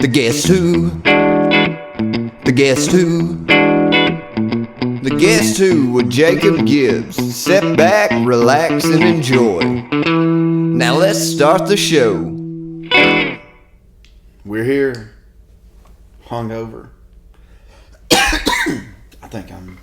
The Guess Who. The Guess Who. The Guess Who with Jacob Gibbs. Sit back, relax, and enjoy. Now let's start the show. We're here, hungover. I think I'm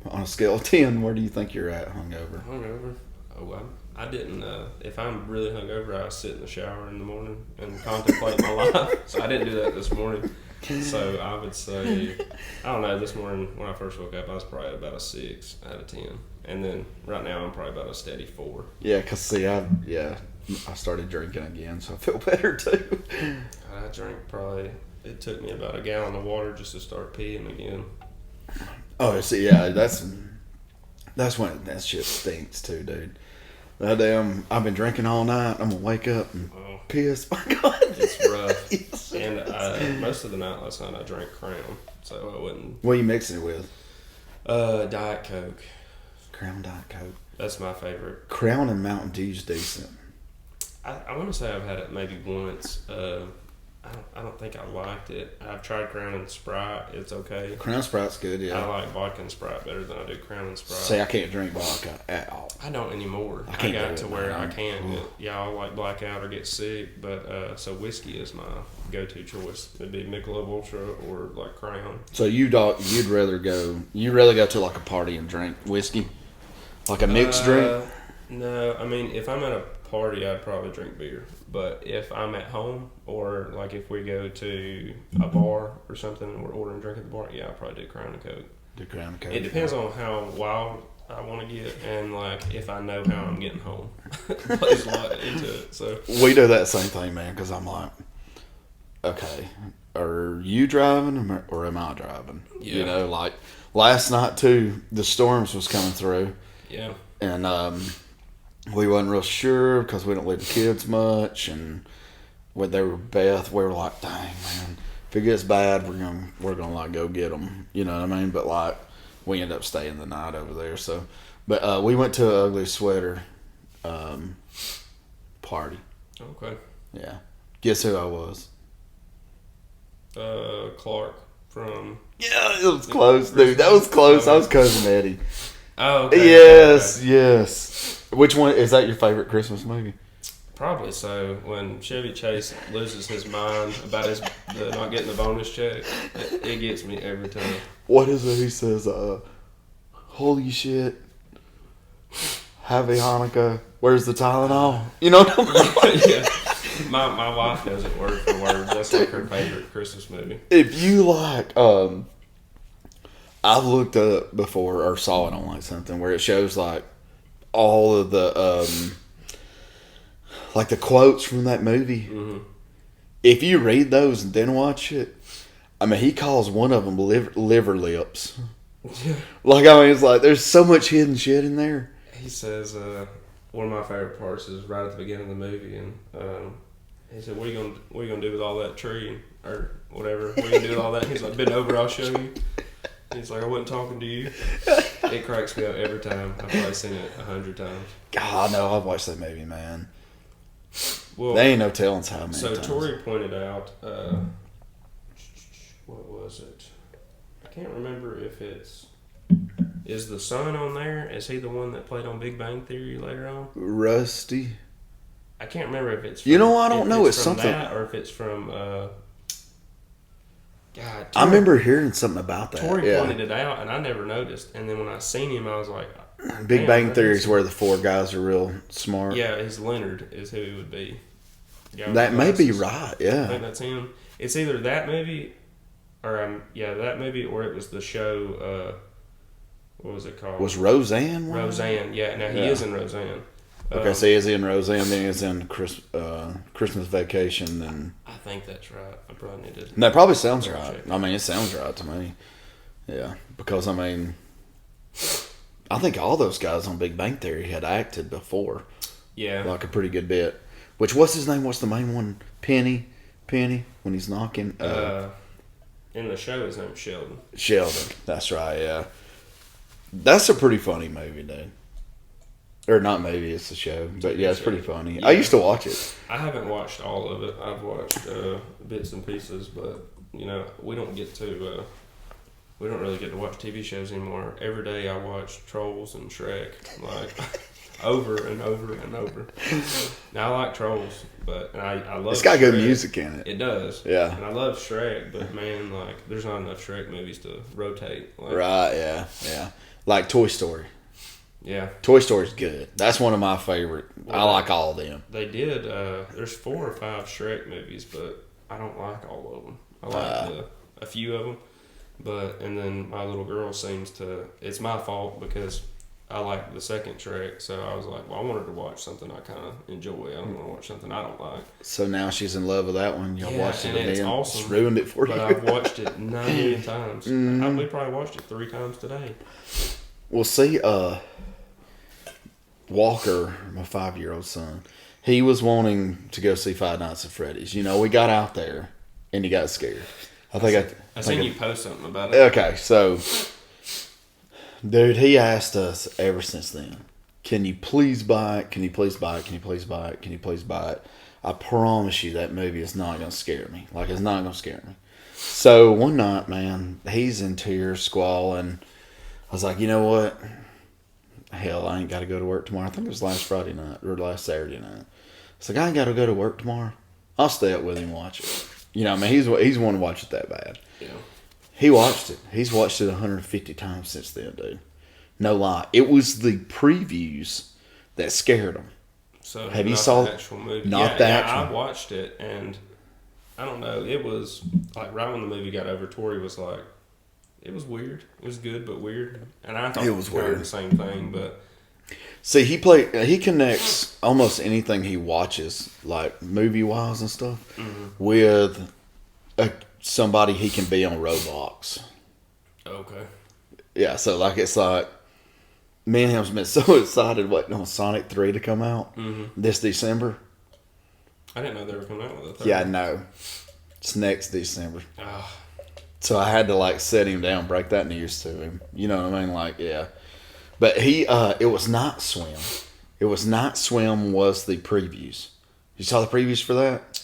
on a scale of 10. Where do you think you're at, hungover? Hungover? Oh, I didn't. If I'm really hungover, I sit in the shower in the morning and contemplate my life. So I didn't do that this morning. So I would say, I don't know, this morning when I first woke up, I was probably about a 6 out of 10. And then right now I'm probably about a steady 4. Yeah, because see, I started drinking again, so I feel better too. I drank it took me about a gallon of water just to start peeing again. Oh, see, yeah, that's when that shit stinks too, dude. That damn, I've been drinking all night. I'm gonna wake up and piss. My God, it's rough. Yes. And most of the night last night I drank Crown, so I wouldn't. What are you mixing it with? Diet Coke. Crown Diet Coke. That's my favorite. Crown and Mountain Dew's decent. I want to say I've had it maybe once. I don't think I liked it. I've tried Crown and Sprite. It's okay. Crown Sprite's good, yeah. I like vodka and Sprite better than I do Crown and Sprite. See, I can't drink vodka at all. I don't anymore. I got to where I can. I'll like black out or get sick. But so whiskey is my go-to choice. It'd be Michelob Ultra or like Crown. So you'd rather go to like a party and drink whiskey, like a mixed drink? No, I mean if I'm at a party, I'd probably drink beer. But if I'm at home or like if we go to a bar or something and we're ordering a drink at the bar, yeah, I'll probably do Crown and Coke. Do Crown and Coke. It depends on how wild I want to get and like if I know how I'm getting home. Plays a lot into it. So we do that same thing, man. Because I'm like, okay, are you driving or am I driving? Yeah. You know, like last night too, the storms was coming through. Yeah. And we wasn't real sure because we don't leave the kids much, and when they were Beth, we were like, dang man, if it gets bad, we're gonna like go get them, you know what I mean? But like we end up staying the night over there. So, but we went to an Ugly Sweater party. Okay. Yeah, guess who I was? Clark from. Yeah, it was close, dude. That was close. I was Cousin Eddie. Oh, okay. Yes, okay. Yes. Which one is that? Your favorite Christmas movie? Probably so. When Chevy Chase loses his mind about not getting the bonus check, it gets me every time. What is it? He says, "Holy shit, Happy Hanukkah. Where's the Tylenol?" You know what I'm saying? Yeah. My wife does it word for word. That's like her favorite Christmas movie. If you like, I've looked up before or saw it on like something where it shows like all of the like the quotes from that movie. Mm-hmm. If you read those and then watch it, I mean, he calls one of them liver lips. Like, I mean, it's like there's so much hidden shit in there. He says one of my favorite parts is right at the beginning of the movie, and he said, "What are you gonna do with all that tree or whatever? What are you gonna do with all that?" He's like, "Bend over, I'll show you." He's like, "I wasn't talking to you." It cracks me up every time. I've probably seen it 100 times. God, no, I've watched that movie, man. Well, they ain't no telling how many so times. Tori pointed out, what was it? I can't remember if is the son on there? Is he the one that played on Big Bang Theory later on? Rusty. I can't remember if it's. I don't know. It's from something. That or if it's from. God, I remember hearing something about that. Tori pointed it out, and I never noticed. And then when I seen him, I was like, Big Bang Theory is where the 4 guys are real smart. Yeah, he's Leonard is who he would be. That may be right, yeah. I think that's him. It's either that movie, or that movie, or it was the show, what was it called? Was Roseanne one? Roseanne, yeah. Now, he is in Roseanne. Okay, so he is in Roseanne, then he's in Christmas Vacation, and I think that's right. I probably need to. That probably sounds right. I mean, it sounds right to me. Yeah, because I mean, I think all those guys on Big Bang Theory had acted before. Yeah, like a pretty good bit. Which what's his name? What's the main one? Penny, when he's knocking. In the show, his name's Sheldon. Sheldon, that's right. Yeah, that's a pretty funny movie, dude. Or not maybe, it's a show. But yeah, it's pretty funny. Yeah. I used to watch it. I haven't watched all of it. I've watched bits and pieces, but we don't get to. We don't really get to watch TV shows anymore. Every day I watch Trolls and Shrek, like over and over and over. Now I like Trolls, but I love. It's got good Shrek. music in it. It does. Yeah. And I love Shrek, but man, like there's not enough Shrek movies to rotate. Like, Right, yeah. Like Toy Story. Yeah. Toy Story's good. That's one of my favorite. I like all of them. They did. There's 4 or 5 Shrek movies, but I don't like all of them. I like a few of them, and then my little girl seems to. It's my fault because I like the second Shrek, so I was like, well, I wanted to watch something I kind of enjoy. I don't want to watch something I don't like. So now she's in love with that one. Y'all watched it and it's again. awesome. It's ruined it for but you. I've watched it 9 million times. We probably watched it 3 times today. Well, see, Walker, my 5-year-old son, he was wanting to go see Five Nights at Freddy's. We got out there and he got scared. I seen you post something about it. Okay, so, dude, he asked us ever since then, can you please buy it? Can you please buy it? Can you please buy it? Can you please buy it? I promise you that movie is not going to scare me. Like, it's not going to scare me. So, one night, man, he's in tears, squalling. I was like, you know what? Hell, I ain't got to go to work tomorrow. I think it was last Friday night or last Saturday night. It's like, I ain't got to go to work tomorrow. I'll stay up with him and watch it. He's one to watch it that bad. Yeah. He watched it. He's watched it 150 times since then, dude. No lie. It was the previews that scared him. So have you saw the actual movie? Not the actual. I watched it, and I don't know. It was like right when the movie got over, Tori was like, it was weird. It was good, but weird. And I thought It was kind of weird. the same thing, but See, he connects almost anything he watches, like movie-wise and stuff, with somebody he can be on Roblox. okay. Yeah, so it's like me and him's been so excited waiting on Sonic 3 to come out this December. I didn't know they were coming out with a third. Yeah, no. It's next December. Ah, So I had to sit him down, break that news to him. You know what I mean? Yeah. But it was Night Swim. It was Night Swim was the previews. You saw the previews for that?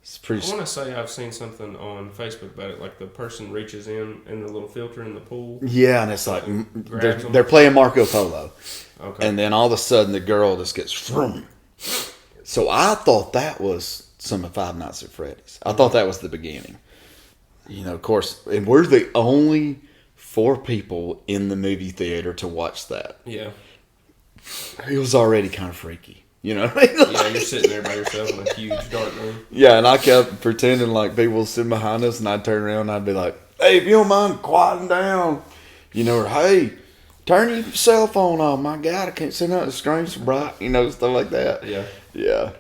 It's pretty. I want to say I've seen something on Facebook about it. Like the person reaches in the little filter in the pool. Yeah, and it's like Grabs they're playing Marco Polo. Okay. And then all of a sudden the girl just gets vroom. So I thought that was some of Five Nights at Freddy's. I thought that was the beginning. Of course, and we're the only 4 people in the movie theater to watch that. Yeah. It was already kind of freaky. You know what I mean? Yeah, you're sitting there by yourself in a huge dark room. Yeah, and I kept pretending like people were sitting behind us, and I'd turn around and I'd be like, hey, if you don't mind quieting down, or hey, turn your cell phone off. My God, I can't see nothing. The screen's so bright, stuff like that. Yeah. Yeah.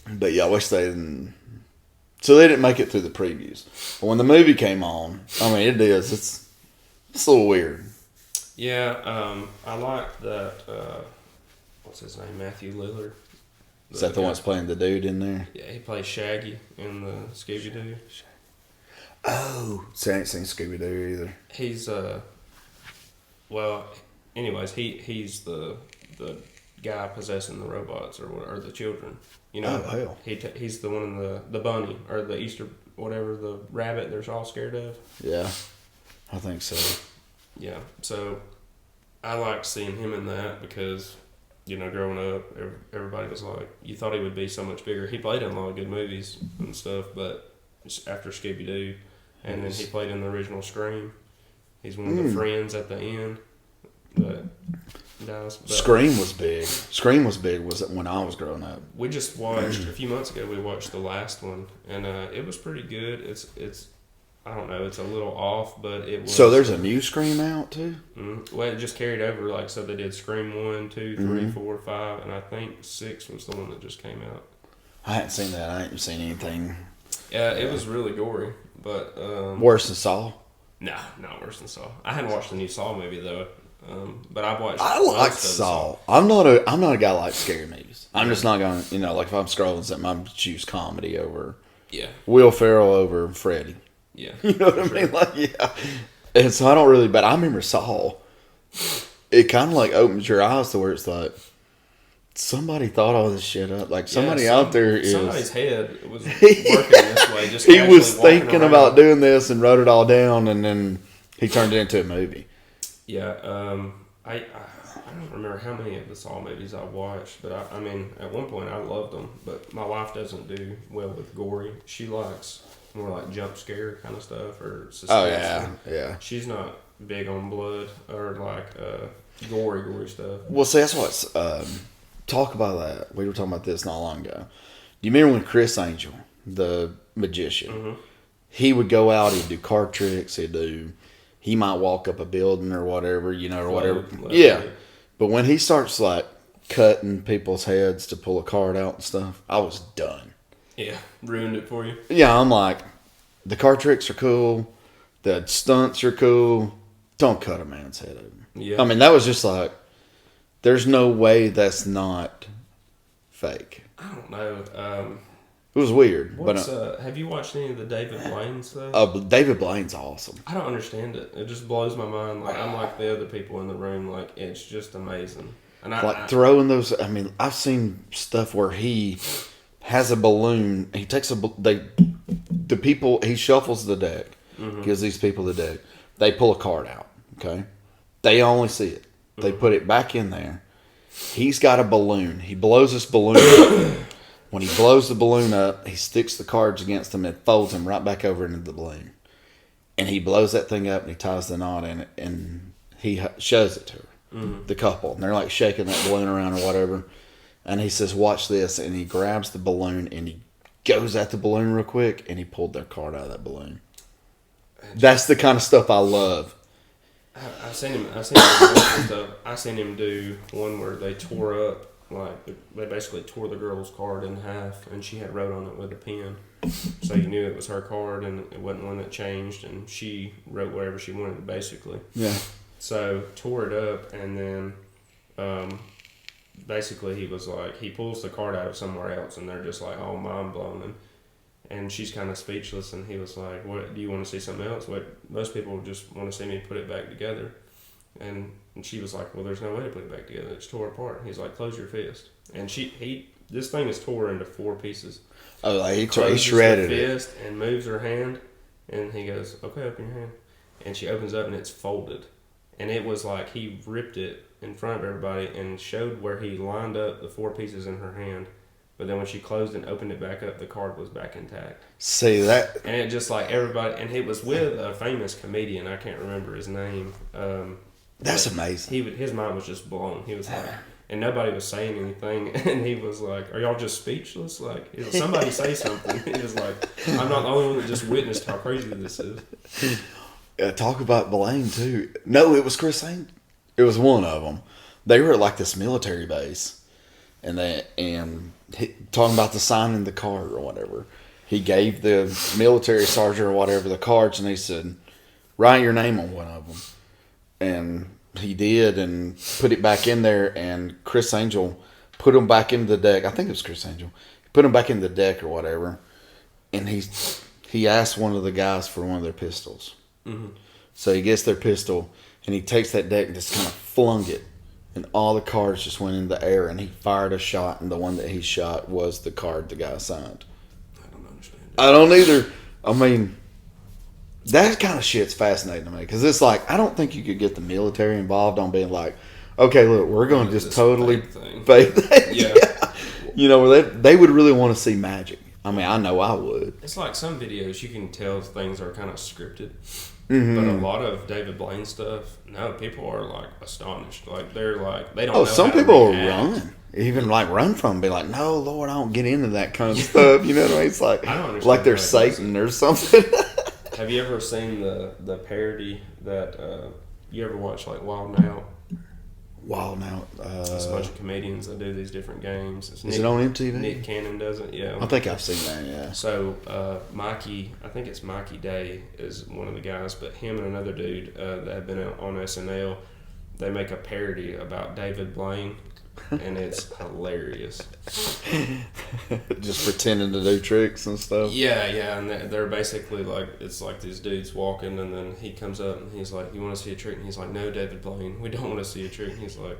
But yeah, I wish they didn't. So they didn't make it through the previews. But when the movie came on, it is. It's a little weird. Yeah, I like that. What's his name? Matthew Lillard. Is that the one that's playing the dude in there? Yeah, he plays Shaggy in the Scooby Doo. Oh, see, I ain't seen Scooby Doo either. He's well, anyways, he's the guy possessing the robots or the children. Oh hell. He's the one in the bunny or the Easter whatever the rabbit they're all scared of. Yeah, I think so. Yeah, so I liked seeing him in that because. Growing up, everybody was like, you thought he would be so much bigger. He played in a lot of good movies and stuff, but after Scooby-Doo, and then he played in the original Scream. He's one of the friends at the end that dies. But Scream was big. Scream was big when I was growing up. we just watched, a few months ago, we watched the last one, and it was pretty good. It's I don't know, it's a little off, but it was... So there's a new Scream out, too? Well, it just carried over, so they did Scream 1, 2, 3, 4, 5, and I think 6 was the one that just came out. I hadn't seen that. I ain't seen anything. Yeah, it was really gory, but... Worse than Saw? No, not worse than Saw. I hadn't watched the new Saw movie, though, but I've watched... I like Saw. I'm not a guy that likes scary movies. I'm just not going to, if I'm scrolling something, I'm choose comedy over... Yeah. Will Ferrell over Freddy. Yeah. You know what I mean? Yeah. And so I don't really, but I remember Saw. it kind of like opens your eyes to where it's like, somebody thought all this shit up. Like somebody out there is somebody's head was working this way. Just he was walking thinking around. about doing this and wrote it all down, and then he turned it into a movie. Yeah, I don't remember how many of the Saw movies I watched, but I mean, at one point I loved them. But my wife doesn't do well with gory. She likes more like jump scare kind of stuff or suspense. Oh yeah. She's not big on blood or like gory stuff. Well, see, that's what's talk about that. We were talking about this not long ago. Do you remember when Chris Angel, the magician, Mm-hmm. he would go out, he'd do card tricks, he might walk up a building or whatever, or whatever. Yeah. But when he starts like cutting people's heads to pull a card out and stuff, I was done. Yeah, ruined it for you. Yeah, I'm like, the card tricks are cool, the stunts are cool. Don't cut a man's head open. Yeah. I mean, that was just like, there's no way that's not fake. I don't know. It was weird. Have you watched any of the David Blaine stuff? David Blaine's awesome. I don't understand it. It just blows my mind. Like I'm like the other people in the room. Like it's just amazing. And Throwing those. I mean, I've seen stuff where he has a balloon. He takes the people. He shuffles the deck. Mm-hmm. Gives these people the deck. They pull a card out. Okay, they only see it. They put it back in there. He's got a balloon. He blows this balloon up. When he blows the balloon up, he sticks the cards against him and folds them right back over into the balloon. And he blows that thing up and he ties the knot in it and he shows it to her, the couple. And they're like shaking that balloon around or whatever. And he says, watch this. And he grabs the balloon and he goes at the balloon real quick and he pulled their card out of that balloon. That's the kind of stuff I love. I've seen him. Stuff. I seen him do one where they tore up, like they basically tore the girl's card in half, and she had wrote on it with a pen, so you knew it was her card, and it wasn't one that changed, and she wrote whatever she wanted, basically. Yeah. So tore it up, and then basically he was like, he pulls the card out of somewhere else, and they're just like all mind blown, and she's kind of speechless, and he was like, what, do you want to see something else? What, most people just want to see me put it back together. And she was like, well, there's no way to put it back together. It's tore apart. He's like, close your fist. And this thing is tore into 4 pieces. Oh, like he Closes shredded her it. fist and moves her hand. And he goes, okay, open your hand. And she opens up and it's folded. And it was like he ripped it in front of everybody and showed where he lined up the 4 pieces in her hand. But then when she closed and opened it back up, the card was back intact. See that? And it just like everybody, and it was with a famous comedian. I can't remember his name. That's amazing. His mind was just blown. He was like, and nobody was saying anything. And he was like, are y'all just speechless? Like, somebody say something. He was like, I'm not the only one that just witnessed how crazy this is. Talk about Blaine too. No, it was Chris Angel. It was one of them. They were at like this military base. And talking about the signing the card or whatever. He gave the military sergeant or whatever the cards, and he said, write your name on one of them. And he did, and put it back in there, and Chris Angel put them back into the deck. I think it was Chris Angel. He put them back in the deck or whatever, and he asked one of the guys for one of their pistols. Mm-hmm. So he gets their pistol, and he takes that deck and just kind of flung it. And all the cards just went in the air, and he fired a shot, and the one that he shot was the card the guy signed. I don't understand it. I don't either. I mean, that kind of shit's fascinating to me, because it's like, I don't think you could get the military involved on being like, okay, look, we're going to just totally fake that. Yeah. You know, where they would really want to see magic. I mean, I know I would. It's like some videos you can tell things are kind of scripted. Mm-hmm. But a lot of David Blaine stuff, no, people are like astonished. Like they're like, they don't know. Oh, some how to people will react. run. Even like run from them, be like, no, Lord, I don't get into that kind of stuff. You know what I mean? It's like, I don't understand like they're how it Satan or something. Have you ever seen the parody that you ever watch, like Wild N' Out? Wild N' Out. It's a bunch of comedians that do these different games. Is it on MTV? Nick Cannon does it, yeah. I think I've seen that, yeah. So Mikey, I think it's Mikey Day is one of the guys, but him and another dude that have been on SNL, they make a parody about David Blaine. and it's hilarious. Just pretending to do tricks and stuff. Yeah, and they're basically like, it's like these dudes walking, and then he comes up and he's like, "You want to see a trick?" And he's like, "No, David Blaine, we don't want to see a trick." And he's like,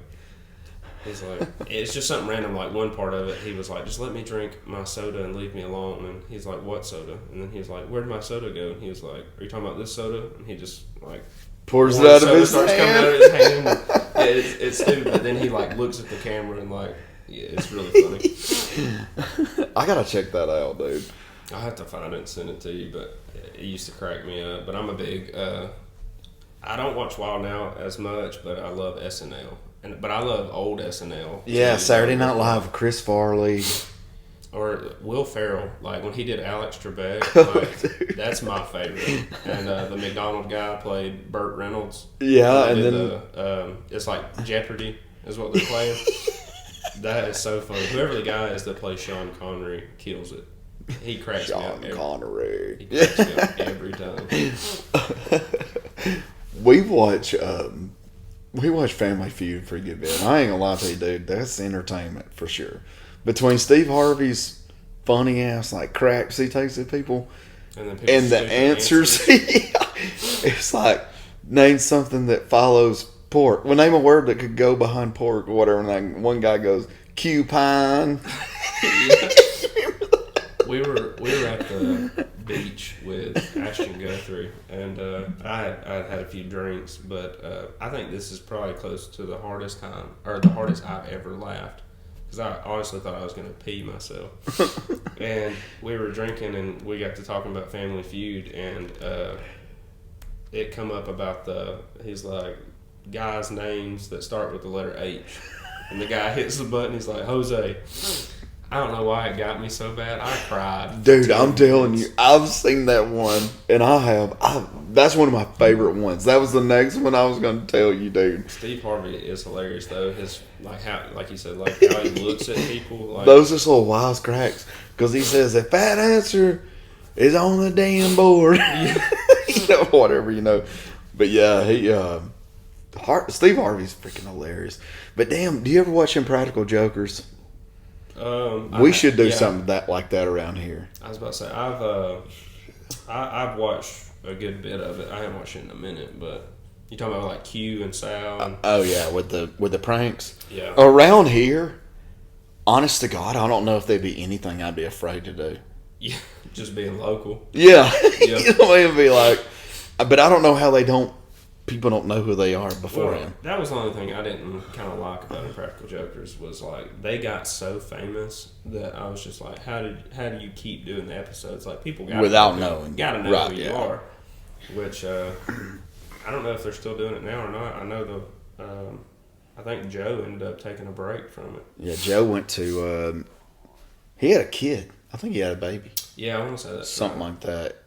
it's just something random. Like one part of it, he was like, "Just let me drink my soda and leave me alone." And he's like, "What soda?" And then he's like, "Where'd my soda go?" And he was like, "Are you talking about this soda?" And he just like pours it out of his starts coming out hand. of his hand. Yeah, it's stupid. But then he like looks at the camera and like, yeah, it's really funny. I gotta check that out, dude. I'll have to find it and send it to you. But it used to crack me up. But I'm a big. I don't watch Wild Now as much, but I love SNL. But I love old SNL. Yeah, too. Saturday Night Live with Chris Farley. Or Will Ferrell, like when he did Alex Trebek, like, that's my favorite. And the McDonald guy played Burt Reynolds. Yeah, and then it's like Jeopardy is what they're playing. That is so funny. Whoever the guy is that plays Sean Connery kills it. He cracks me up. Sean Connery. He cracks me up every time. We watch Family Feud for a good bit. I ain't gonna lie to you, dude. That's entertainment for sure. Between Steve Harvey's funny ass like cracks he takes at people, And the answers, it's like name something that follows pork. Well, name a word that could go behind pork or whatever. And like one guy goes cupine. We were at the beach with Ashton Guthrie, and I had a few drinks, but I think this is probably close to the hardest time, or the hardest I've ever laughed, because I honestly thought I was going to pee myself. And we were drinking, and we got to talking about Family Feud, and it come up about he's like, guys' names that start with the letter H, and the guy hits the button, he's like, Jose. I don't know why it got me so bad. I cried. Dude, I'm telling you, I've seen that one, and that's one of my favorite ones. That was the next one I was going to tell you, dude. Steve Harvey is hilarious, though. His like you said, like how he looks at people. Like, Those are little wise cracks, because he says, if that answer is on the damn board, whatever. But yeah, Steve Harvey's freaking hilarious. But damn, do you ever watch Impractical Jokers? We should do something like that around here. I was about to say I've watched a good bit of it. I haven't watched it in a minute, but you talking about like Q and Sal? And, oh yeah, with the pranks. Yeah. Around here, honest to God, I don't know if there'd be anything I'd be afraid to do. Yeah, just being local. Yeah, it'd be like, but I don't know how people don't know who they are beforehand. Well, that was the only thing I didn't kind of like about Impractical Jokers was like they got so famous that I was just like, how do you keep doing the episodes? Like people gotta know who you are. Which I don't know if they're still doing it now or not. I know I think Joe ended up taking a break from it. Yeah, Joe went to. He had a kid. I think he had a baby. Yeah, I want to say that. Something like that.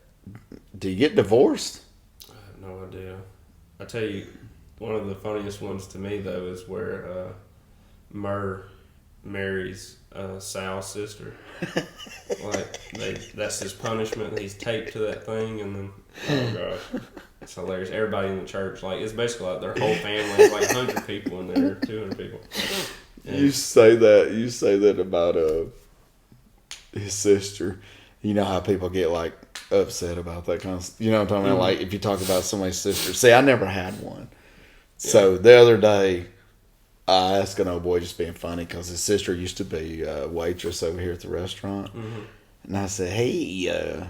Did you get divorced? I have no idea. I tell you, one of the funniest ones to me though is where Murr marries Sal's sister. Like that's his punishment. He's taped to that thing, and then oh gosh, it's hilarious. Everybody in the church, like it's basically like their whole family. It's like 100 people in there, 200 people. And You say that about his sister. You know how people get like upset about that kind of, you know what I'm talking about? Like if you talk about somebody's sister. See, I never had one. Yeah. So the other day, I asked an old boy, just being funny, because his sister used to be a waitress over here at the restaurant. Mm-hmm. And I said, hey,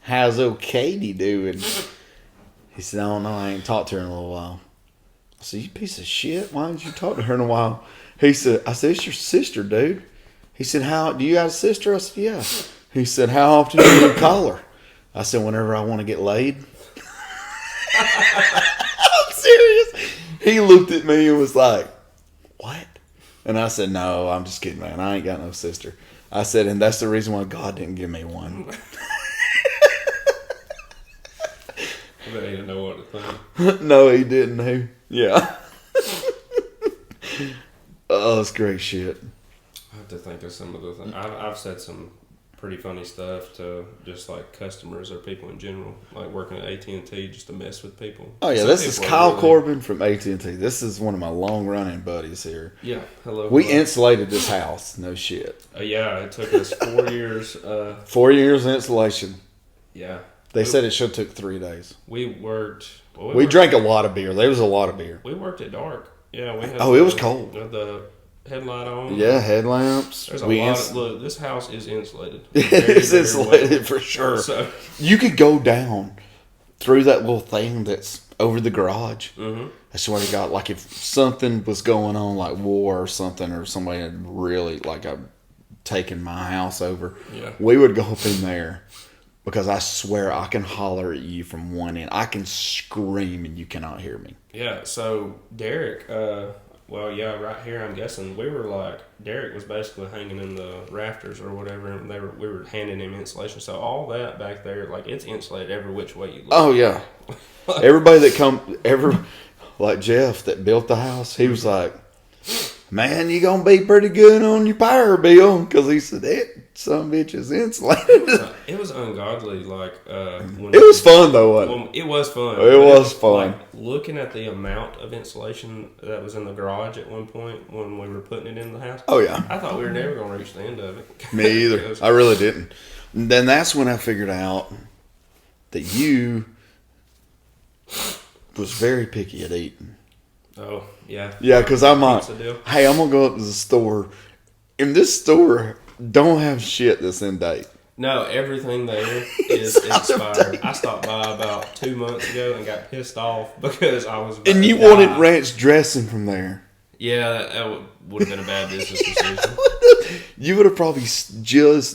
how's old Katie doing? He said, oh no, I ain't talked to her in a little while. I said, you piece of shit, why didn't you talk to her in a while? I said, it's your sister, dude. He said, do you have a sister? I said, yeah. He said, how often do you call her? I said, whenever I want to get laid. I'm serious. He looked at me and was like, what? And I said, no, I'm just kidding, man. I ain't got no sister. I said, and that's the reason why God didn't give me one. I bet he didn't know what to think. No, he didn't. Yeah. Oh, that's great shit. I have to think of some of the things. I've said some pretty funny stuff to just like customers or people in general, like working at AT&T just to mess with people. Oh yeah, Some this is people Kyle really- Corbin from AT&T. This is one of my long running buddies here. Yeah, hello. We hello. insulated this house. No shit. Yeah, it took us 4 years. 4 years insulation. Yeah. They said it should have took 3 days. We worked. Well, We drank a lot of beer. There was a lot of beer. We worked at dark. Yeah, we had. Oh, it was cold. The headlight on. Yeah, headlamps. There's a lot of, look, this house is insulated. It Very, is very insulated well. for sure. So, You could go down through that little thing that's over the garage. mm-hmm. I swear to God, like if something was going on, like war or something, or somebody had really like taken my house over, Yeah. we would go up in there because I swear I can holler at you from one end. I can scream and you cannot hear me. Yeah, so Derek, well, yeah, right here, I'm guessing, we were like, Derek was basically hanging in the rafters or whatever, and we were handing him insulation. So all that back there, like, it's insulated every which way you look. Oh yeah, everybody that like Jeff that built the house, he was like, "Man, you gonna be pretty good on your power bill," because he said that some bitch is insulated. It was ungodly, like, when It was fun though, wasn't it? Well, it was fun. It was fun. Like, looking at the amount of insulation that was in the garage at one point when we were putting it in the house. Oh yeah, I thought we were never going to reach the end of it. me either. I really didn't. And then that's when I figured out that you was very picky at eating. Oh, yeah. Yeah, because I'm like, Pizza deal. hey, I'm gonna go up to the store, and this store don't have shit that's in date. No, everything there is expired. I stopped by about 2 months ago and got pissed off because I was about And to you die. wanted ranch dressing from there. Yeah, that would have been a bad business decision. You would have probably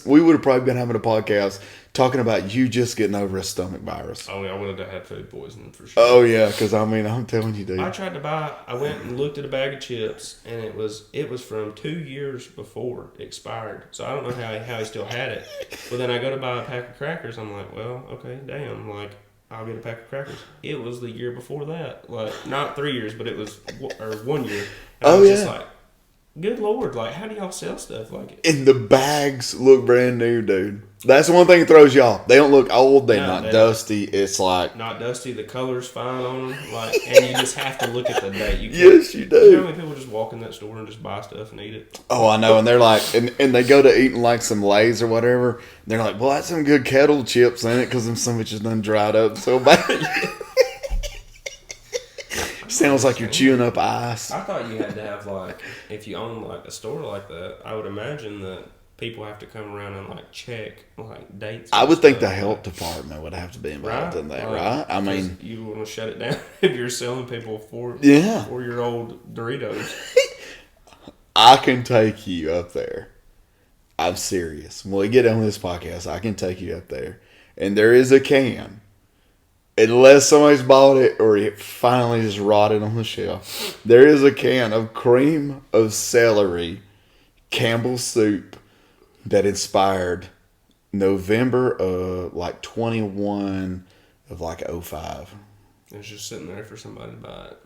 we would have probably been having a podcast talking about you just getting over a stomach virus. Oh, yeah, I would have had food poisoning for sure. Oh yeah, because I mean, I'm telling you, dude. I tried to buy. I went and looked at a bag of chips, and it was from 2 years before it expired. So I don't know how he still had it. But then I go to buy a pack of crackers. I'm like, well, okay, damn. Like, I'll get a pack of crackers. It was the year before that. Like, not 3 years, but it was 1 year. And I was just like, good Lord, like, how do y'all sell stuff like it? And the bags look brand new, dude. That's the one thing that throws you off. They don't look old. They're not dusty. It's like not dusty. The color's fine on them. Like, and you just have to look at the date. You can't, yes, you do. You know how many people just walk in that store and just buy stuff and eat it? Oh, I know. And they're like, and they go to eating like some Lay's or whatever. And they're like, well, that's some good kettle chips in it because them sandwiches done dried up so bad. Sounds like you're chewing up ice. I thought you had to have, like, if you own like a store like that, I would imagine that people have to come around and like check like dates. I and would think the stuff. health department would have to be involved in that, Like, right? I mean, you want to shut it down if you're selling people 4-year-old Doritos. I can take you up there. I'm serious. When we get on this podcast, I can take you up there. And there is a can. Unless somebody's bought it or it finally just rotted on the shelf. There is a can of cream of celery Campbell's soup that inspired November of like 21 of like 05. It's just sitting there for somebody to buy it.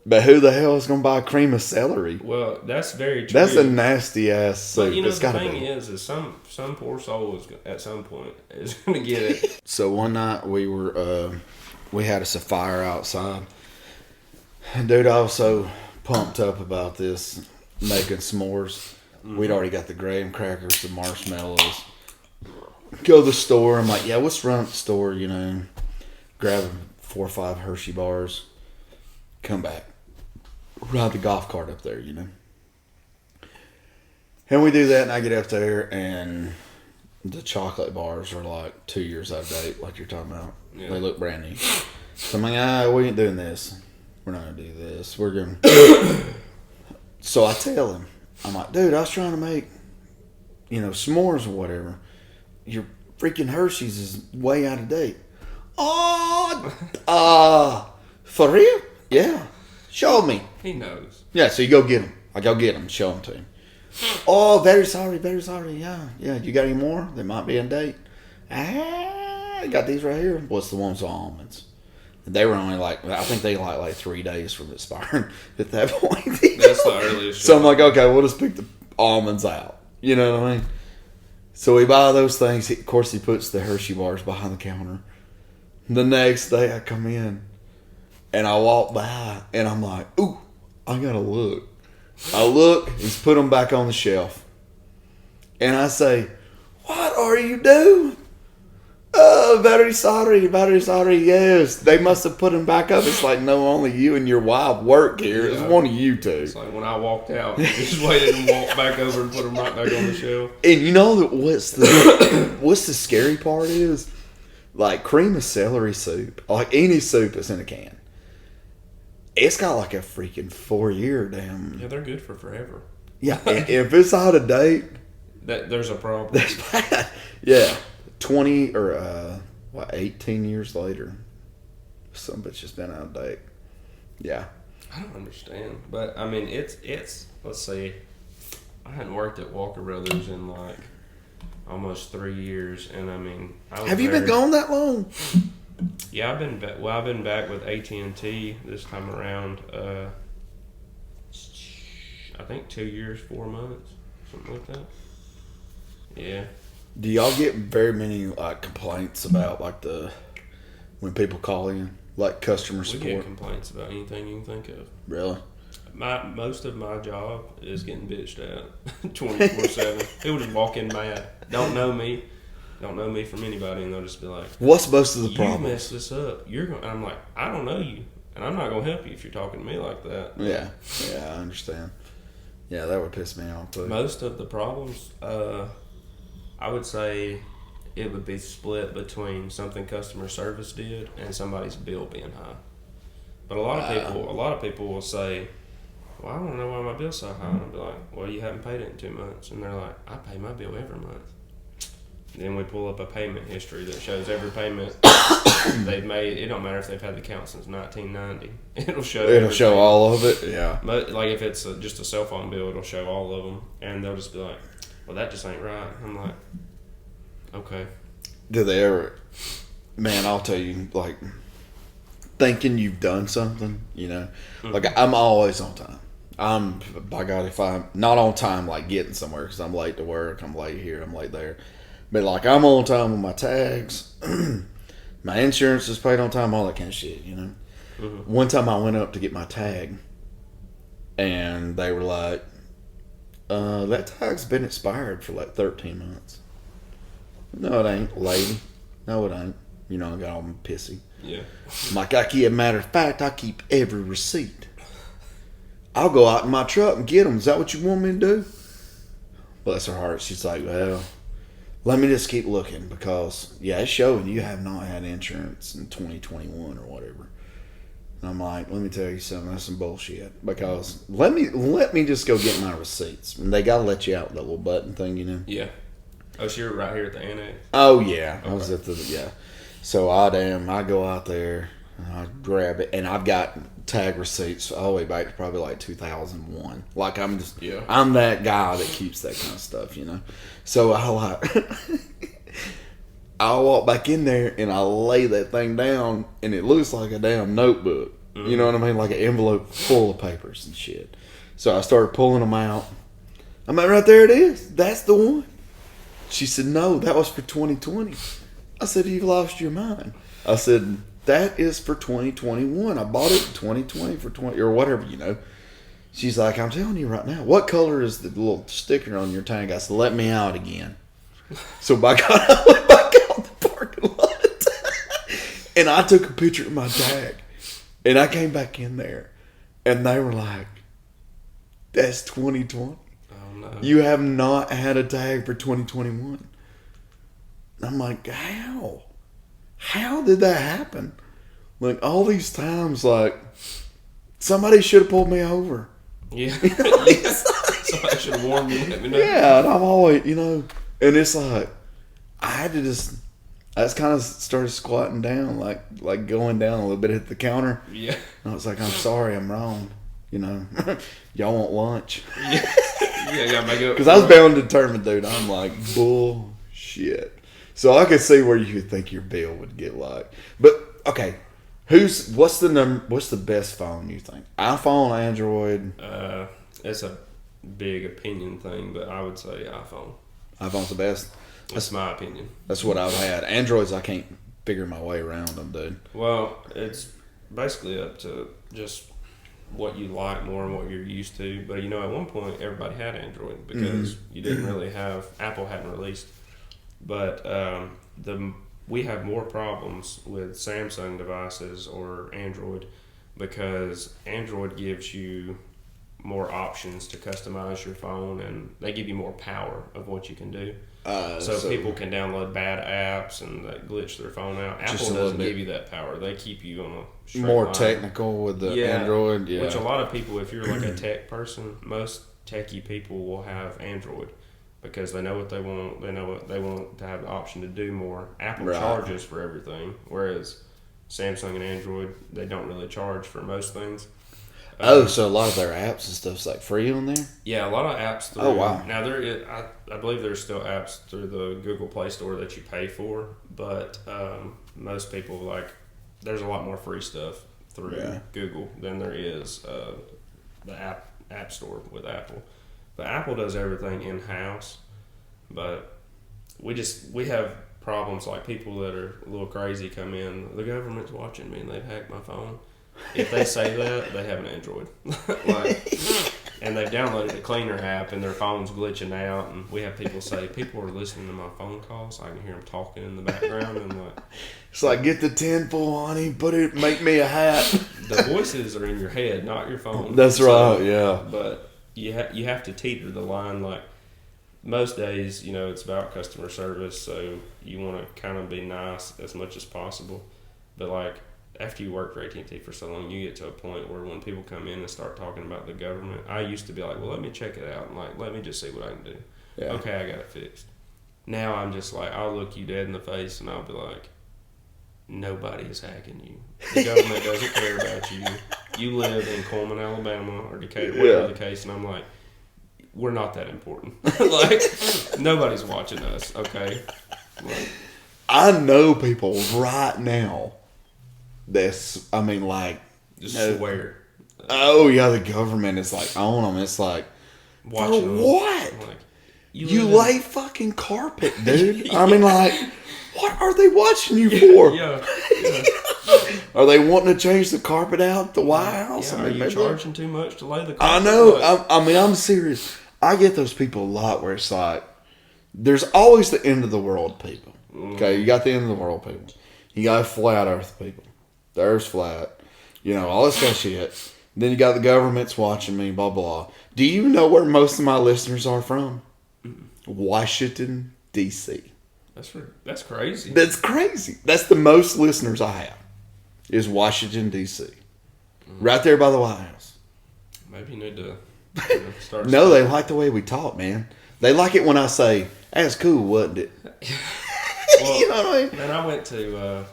But who the hell is going to buy cream of celery? Well, that's very true. That's a nasty ass soup. But you know, It's the gotta thing be. is some poor soul is at some point is going to get it. So one night we had us a fire outside. And dude, I was so pumped up about this, making s'mores. We'd already got the graham crackers, the marshmallows. Go to the store. I'm like, yeah, let's run up the store, you know, grab 4 or 5 Hershey bars, come back, ride the golf cart up there, you know. And we do that, and I get up there, and the chocolate bars are like 2 years out of date, like you're talking about. Yeah. They look brand new. So I'm like, we ain't doing this. We're not going to do this. We're going to... So I tell him, I'm like, dude, I was trying to make, you know, s'mores or whatever. Your freaking Hershey's is way out of date. For real? Yeah. Show me. He knows. Yeah, so you go get them. I go get them, show them to him. Oh, very sorry. Yeah. You got any more? They might be in date. I got these right here. What's the ones with almonds? They were only like, I think they like 3 days from expiring at that point. That's the earliest. So I'm like, okay, we'll just pick the almonds out. You know what I mean? So we buy those things. Of course, he puts the Hershey bars behind the counter. The next day I come in and I walk by and I'm like, ooh, I gotta look. I look, he's put them back on the shelf. And I say, what are you doing? Oh, very sorry, yes. They must have put them back up. It's like, no, only you and your wife work here. It's one of you two. It's like when I walked out, he just waited and walked back over and put them right back on the shelf. And you know what's the scary part is? Like cream of celery soup, like any soup that's in a can. It's got like a freaking 4-year damn. Yeah, they're good for forever. Yeah, if it's out of date, there's a problem. that's bad. Yeah, 20 or 18 years later, some bitch has been out of date. Yeah, I don't understand, but I mean, it's. Let's see, I hadn't worked at Walker Brothers in like almost 3 years, and I mean, have you been gone that long? Yeah, I've been back. Well, I've been back with AT&T this time around. I think 2 years, 4 months, something like that. Yeah. Do y'all get very many like complaints about like when people call in, like customer support? We get complaints about anything you can think of. Really? Most of my job is getting bitched at 24/7. People just walk in mad, don't know me from anybody, and they'll just be like, "What's most of the problem? You messed this up. And I'm like, I don't know you, and I'm not gonna help you if you're talking to me like that." Yeah, I understand. Yeah, that would piss me off too. Most of the problems, I would say, it would be split between something customer service did and somebody's bill being high. But a lot of people will say, well, I don't know why my bill's so high. And I'll be like, well, you haven't paid it in 2 months. And they're like, I pay my bill every month. Then we pull up a payment history that shows every payment they've made. It don't matter if they've had the account since 1990. It'll show all of it. Yeah. But like if it's just a cell phone bill, it'll show all of them. And they'll just be like, well, that just ain't right. I'm like, okay. Do they ever... Man, I'll tell you, like, thinking you've done something, you know? Mm-hmm. Like, I'm always on time. By God, if I'm not on time, like getting somewhere, because I'm late to work, I'm late here, I'm late there. But like, I'm on time with my tags, my insurance is paid on time, all that kind of shit, you know. Mm-hmm. One time I went up to get my tag, and they were like, "That tag's been expired for like 13 months." No, it ain't, lady. No, it ain't. You know, I got all pissy. Yeah. I'm like, matter of fact, I keep every receipt. I'll go out in my truck and get them. Is that what you want me to do? Bless her heart. She's like, well, let me just keep looking because, yeah, it's showing you have not had insurance in 2021 or whatever. And I'm like, let me tell you something. That's some bullshit. Because let me just go get my receipts. And they got to let you out with that little button thing, you know? Yeah. Oh, so you're right here at the annex? Oh, yeah. Okay. I was at yeah. So I go out there and I grab it, and I've got tag receipts all the way back to probably like 2001. Like I'm that guy that keeps that kind of stuff, you know. So I walk back in there and I lay that thing down, and it looks like a damn notebook. Mm-hmm. You know what I mean? Like an envelope full of papers and shit. So I started pulling them out. I'm like, right there it is. That's the one. She said, no, that was for 2020. I said, you've lost your mind. I said, that is for 2021. I bought it in 2020 for 20 or whatever, you know. She's like, I'm telling you right now, what color is the little sticker on your tank? I said, let me out again. So by God, I went back out the parking lot. And I took a picture of my tag. And I came back in there. And they were like, that's 2020. Oh, no. You have not had a tag for 2021. I'm like, how? How did that happen? Like, all these times, like, somebody should have pulled me over. Yeah. Somebody should have warned me. Let me know. Yeah, and I'm always, you know, and it's like, I just kind of started squatting down, like going down a little bit at the counter. Yeah. And I was like, I'm sorry, I'm wrong. You know, y'all want lunch? Yeah. Yeah, gotta make up. Because I was bound and determined, dude. I'm like, bullshit. So I could see where you would think your bill would get like. But okay, what's the best phone you think? iPhone, Android? It's a big opinion thing, but I would say iPhone. iPhone's the best. That's my opinion. That's what I've had. Androids, I can't figure my way around them, dude. Well, it's basically up to just what you like more and what you're used to. But you know, at one point, everybody had Android because you didn't really have Apple hadn't released. But we have more problems with Samsung devices or Android because Android gives you more options to customize your phone, and they give you more power of what you can do. So people can download bad apps and that glitch their phone out. Apple doesn't give you that power. They keep you on a straight more line. technical with the Android. Yeah, which a lot of people, if you're like a tech person, most techie people will have Android because they know what they want. They know what they want to have the option to do more. Apple charges for everything, whereas Samsung and Android, they don't really charge for most things. So a lot of their apps and stuff's like free on there? Yeah, a lot of apps through. Oh, wow. Now, I believe there's still apps through the Google Play Store that you pay for, but most people, like, there's a lot more free stuff through Google than there is the app store with Apple. But Apple does everything in-house, but we have problems like people that are a little crazy come in, the government's watching me and they've hacked my phone. If they say that, they have an Android. And they've downloaded a cleaner app and their phone's glitching out. And we have people say, people are listening to my phone calls. I can hear them talking in the background. And like, it's like, get the tinfoil, honey, make me a hat. The voices are in your head, not your phone. That's right, yeah. But you have to teeter the line. Like, most days, you know, it's about customer service. So you want to kind of be nice as much as possible. But like, after you work for AT&T for so long, you get to a point where when people come in and start talking about the government, I used to be like, well, let me check it out. And like, let me just see what I can do. Yeah. Okay, I got it fixed. Now I'm just like, I'll look you dead in the face and I'll be like, nobody is hacking you. The government doesn't care about you. You live in Coleman, Alabama, or Decatur, whatever the case. And I'm like, we're not that important. Like, nobody's watching us, okay? Like, I know people right now just swear. Oh yeah, the government is like on them. It's like, watching for what? Like, you lay fucking carpet, dude. I mean, like, what are they watching you for? Yeah. Are they wanting to change the carpet out at the White House? Yeah, I mean, are you charging too much to lay the carpet? I know. I mean, I'm serious. I get those people a lot where it's like, there's always the end of the world people. Okay, you got the end of the world people. You got flat earth people. The earth's flat. You know, all this kind of shit. Then you got the government's watching me, blah, blah. Do you know where most of my listeners are from? Washington, D.C. That's crazy. That's crazy. That's the most listeners I have, is Washington, D.C. Right there by the White House. Maybe you need to start. No, they like the way we talk, man. They like it when I say, that's cool, wasn't it? Well, you know what I mean? Man, I went to...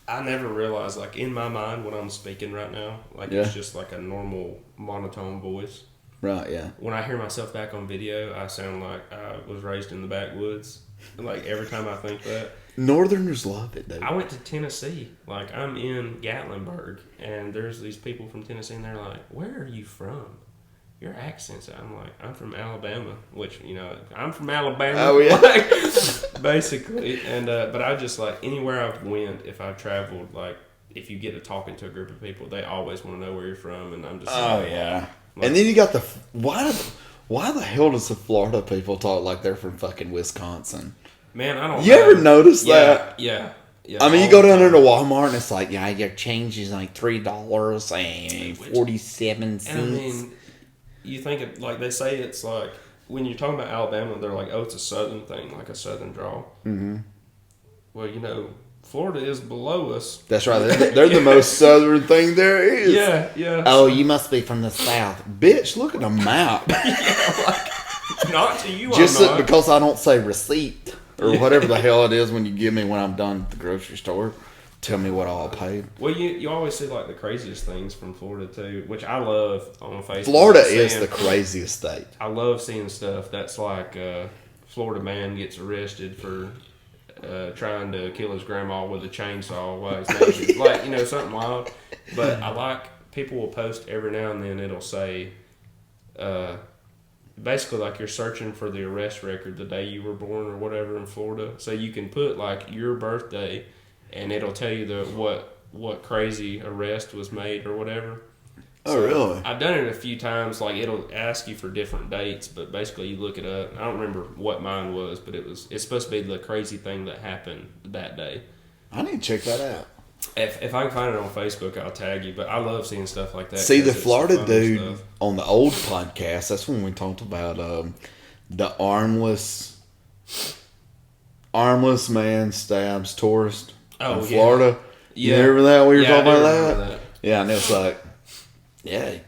I never realized, like, in my mind when I'm speaking right now, like, it's just like a normal monotone voice. Right, yeah. When I hear myself back on video, I sound like I was raised in the backwoods. Like, every time I think that. Northerners love it, dude. I went to Tennessee. Like, I'm in Gatlinburg, and there's these people from Tennessee, and they're like, where are you from? Your accent's... I'm like, I'm from Alabama, which, you know, I'm from Alabama. Oh, yeah. Like, basically. And, but I just, like, anywhere I've went, if I've traveled, like, if you get to talking to a group of people, they always want to know where you're from, and I'm just yeah. Like, and then you got why the hell does the Florida people talk like they're from fucking Wisconsin? Man, I don't You ever notice that? Yeah. I mean, you go down there to Walmart and it's like, yeah, your change is like $3.47. And I mean, you think it, like they say it's like, when you're talking about Alabama, they're like, oh, it's a southern thing, like a southern drawl. Mm-hmm. Well, you know, Florida is below us. That's right. They're the most southern thing there is. Yeah. Oh, you must be from the south. Bitch, look at the map. Not to you, Just I'm not. because I don't say receipt or whatever the hell it is when you give me when I'm done at the grocery store. Tell me what all I paid. Well, you always see like the craziest things from Florida too, which I love on Facebook. Florida is the craziest state. I love seeing stuff that's like Florida man gets arrested for trying to kill his grandma with a chainsaw while he's naked. Like, you know, something wild. But I like, people will post every now and then, it'll say basically like you're searching for the arrest record the day you were born or whatever in Florida. So you can put like your birthday, and it'll tell you what crazy arrest was made or whatever. Oh, so really? I've done it a few times. Like it'll ask you for different dates, but basically you look it up. I don't remember what mine was, but it's supposed to be the crazy thing that happened that day. I need to check that out. If I can find it on Facebook, I'll tag you. But I love seeing stuff like that. See, the 'cause it's Florida funny dude stuff. on the old podcast, that's when we talked about the armless man stabs tourist in Florida. Yeah. You remember that? We were talking I do about remember that? Yeah, and it was like, yeah, he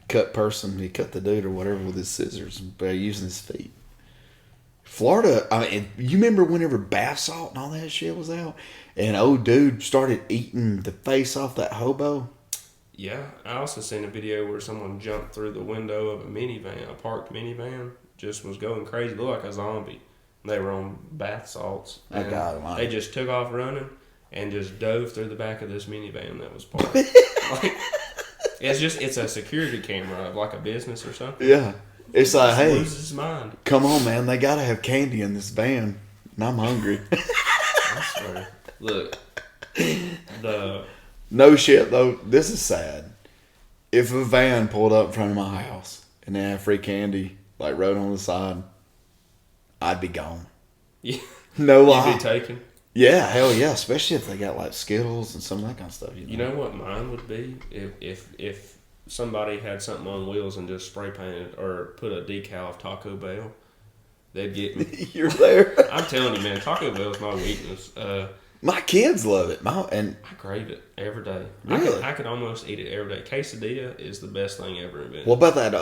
cut the dude or whatever with his scissors by using his feet. Florida, I mean, you remember whenever bath salt and all that shit was out, and old dude started eating the face off that hobo? Yeah, I also seen a video where someone jumped through the window of a parked minivan, just was going crazy, looked like a zombie. They were on bath salts. I got him. They just took off running and just dove through the back of this minivan that was parked. Like, it's a security camera of like a business or something. Yeah. It's like, hey, loses his mind. Come on, man. They got to have candy in this van. And I'm hungry. I swear. Look, no shit, though. This is sad. If a van pulled up in front of my house and they had free candy, like right on the side, I'd be gone. Yeah. No lie. You'd be taken. Yeah, hell yeah. Especially if they got like Skittles and some of that kind of stuff. You know what mine would be? If somebody had something on wheels and just spray painted or put a decal of Taco Bell, they'd get me. You're there. I'm telling you, man, Taco Bell's my weakness. My kids love it. I crave it every day. Really? I could almost eat it every day. Quesadilla is the best thing ever invented. What about that?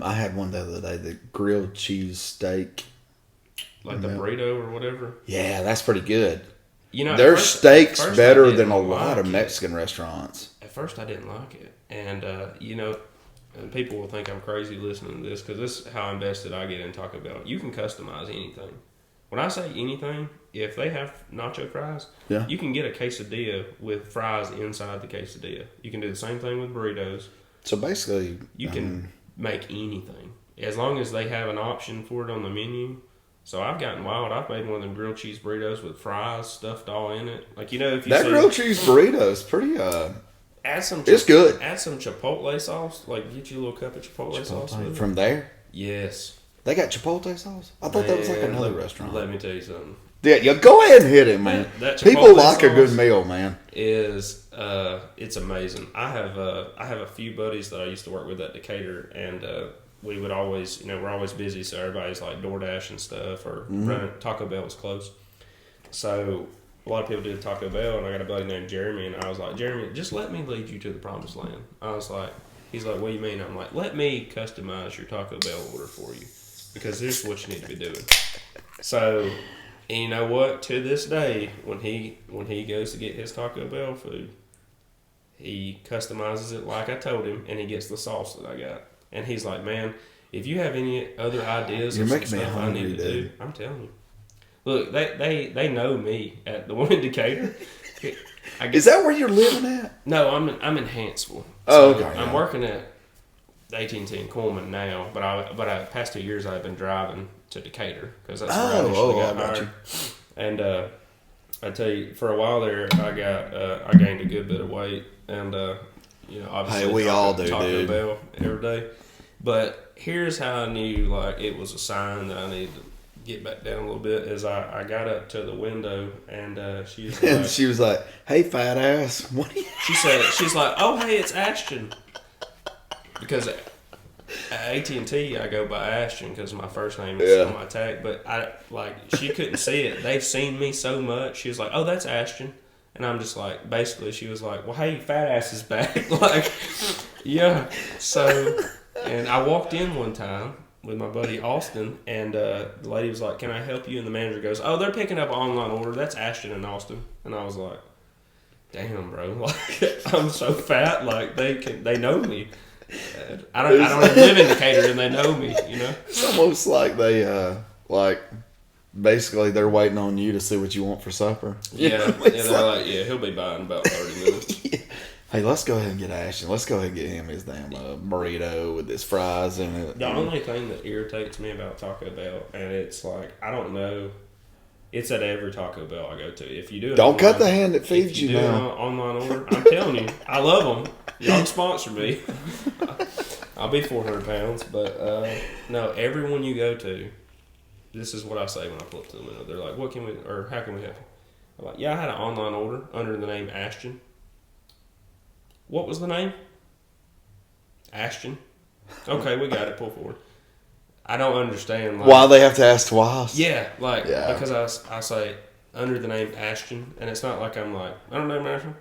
I had one the other day, the grilled cheese steak. Like the burrito or whatever? Yeah, that's pretty good. You know, their steak's better than a like lot of Mexican restaurants. At first, I didn't like it. And, and people will think I'm crazy listening to this because this is how invested I get in Taco Bell. You can customize anything. When I say anything, if they have nacho fries, you can get a quesadilla with fries inside the quesadilla. You can do the same thing with burritos. So basically, you can make anything as long as they have an option for it on the menu. So I've gotten wild. I've made one of them grilled cheese burritos with fries stuffed all in it. Like, if you that grilled cheese burrito is pretty. It's good. Add some Chipotle sauce. Like, get you a little cup of Chipotle sauce with from there. Yes. They got Chipotle sauce? I thought that was like another restaurant. Let me tell you something. Yeah, go ahead and hit it, man. People like a good meal, man. It's amazing. I have a few buddies that I used to work with at Decatur, and we would always, we're always busy, so everybody's like DoorDash and stuff, or running. Taco Bell was close. So a lot of people did Taco Bell, and I got a buddy named Jeremy, and I was like, Jeremy, just let me lead you to the promised land. I was like, he's like, what do you mean? I'm like, let me customize your Taco Bell order for you, because this is what you need to be doing. So, and you know what? To this day, when he goes to get his Taco Bell food, he customizes it like I told him, and he gets the sauce that I got. And he's like, man, if you have any other ideas of some stuff I need to do, I'm telling you. Look, they know me at the one in Decatur. Is that where you're living at? No, I'm in Hanceville. Oh, okay. I'm working at AT&T in Coleman now, but I past 2 years I've been driving to Decatur because that's where I initially got hired. And I tell you, for a while there, I gained a good bit of weight, and obviously we all do, Taco dude. Bell every day. But here's how I knew like it was a sign that I needed to get back down a little bit. Is I got up to the window, and she was like, "Hey, fat ass, what?" She's like, "Oh, hey, it's Ashton." Because at AT&T, I go by Ashton because my first name is on my tag. But she couldn't see it. They've seen me so much. She was like, "Oh, that's Ashton," and I'm just like, basically, she was like, "Well, hey, fat ass is back." Like, yeah. So, and I walked in one time with my buddy Austin, and the lady was like, "Can I help you?" And the manager goes, "Oh, they're picking up an online order. That's Ashton and Austin." And I was like, "Damn, bro! Like, I'm so fat. Like, they know me." I don't even live in Decatur, and they know me. It's almost like they basically they're waiting on you to see what you want for supper. Yeah, they're like, yeah, he'll be by in about 30 minutes. Hey, let's go ahead and get Ashton. Let's go ahead and get him his damn burrito with his fries in it. The only thing that irritates me about Taco Bell, and it's like, I don't know, it's at every Taco Bell I go to. If you do it Don't online, cut the hand that feeds if you do an now. online order, I'm telling you, I love them. Y'all can sponsor me. I'll be 400 pounds, but no, everyone you go to, this is what I say when I pull up to the window. They're like, "What can we, or how can we help you?" I'm like, "Yeah, I had an online order under the name Ashton." What was the name? Ashton. Okay, we got it. Pull forward. I don't understand. Like, Why they have to ask twice? yeah, like, Yeah. because I say under the name Ashton, and it's not like I'm like, I don't know, Ashton.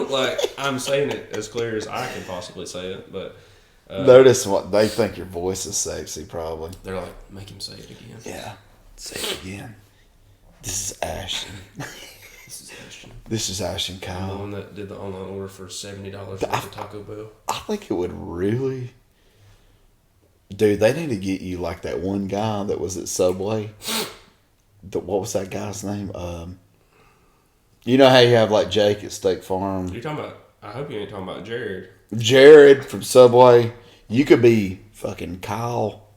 Like, I'm saying it as clear as I can possibly say it, but Notice what they think your voice is sexy, probably. they're like, make him say it again. Yeah. Say it again. This is Ashton. This is Ashton. This is Ashton I'm the Kyle. one that did the online order for $70 worth of Taco Bell. I think it would really. Dude, they need to get you like that one guy that was at Subway. What was that guy's name? You know how you have like Jake at Steak Farm? You're talking about, I hope you ain't talking about Jared. Jared from Subway. You could be fucking Kyle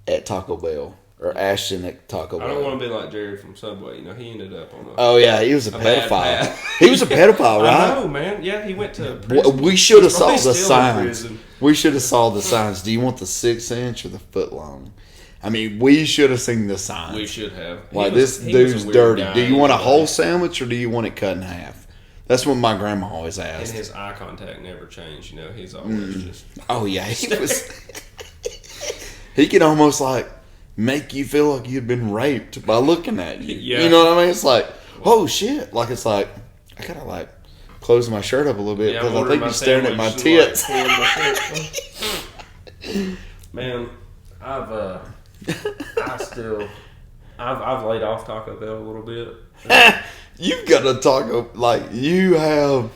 at Taco Bell. Or Ashton at Taco Bell. I don't want to be like Jared from Subway. You know, he ended up on a... Oh, yeah, he was a bad pedophile. path. He was a pedophile, right? I know, man. Yeah, he went to prison. We should have He's saw probably the still in signs. prison. We should have saw the signs. Do you want the 6-inch or the foot long? I mean, we should have seen the signs. We should have. Like, this He was a dude's weird dirty. guy Do you want a anyway. whole sandwich or do you want it cut in half? That's what my grandma always And asked. his eye contact never changed. You know, he's always just... Oh, yeah, he was. He could almost like make you feel like you'd been raped by looking at you. Yeah. You know what I mean? It's like, oh shit! Like it's like I gotta like close my shirt up a little bit Yeah, because I'm I think ordering you're staring at my sandwich tits. and, like, man, I've laid off Taco Bell a little bit. You've got a taco like you have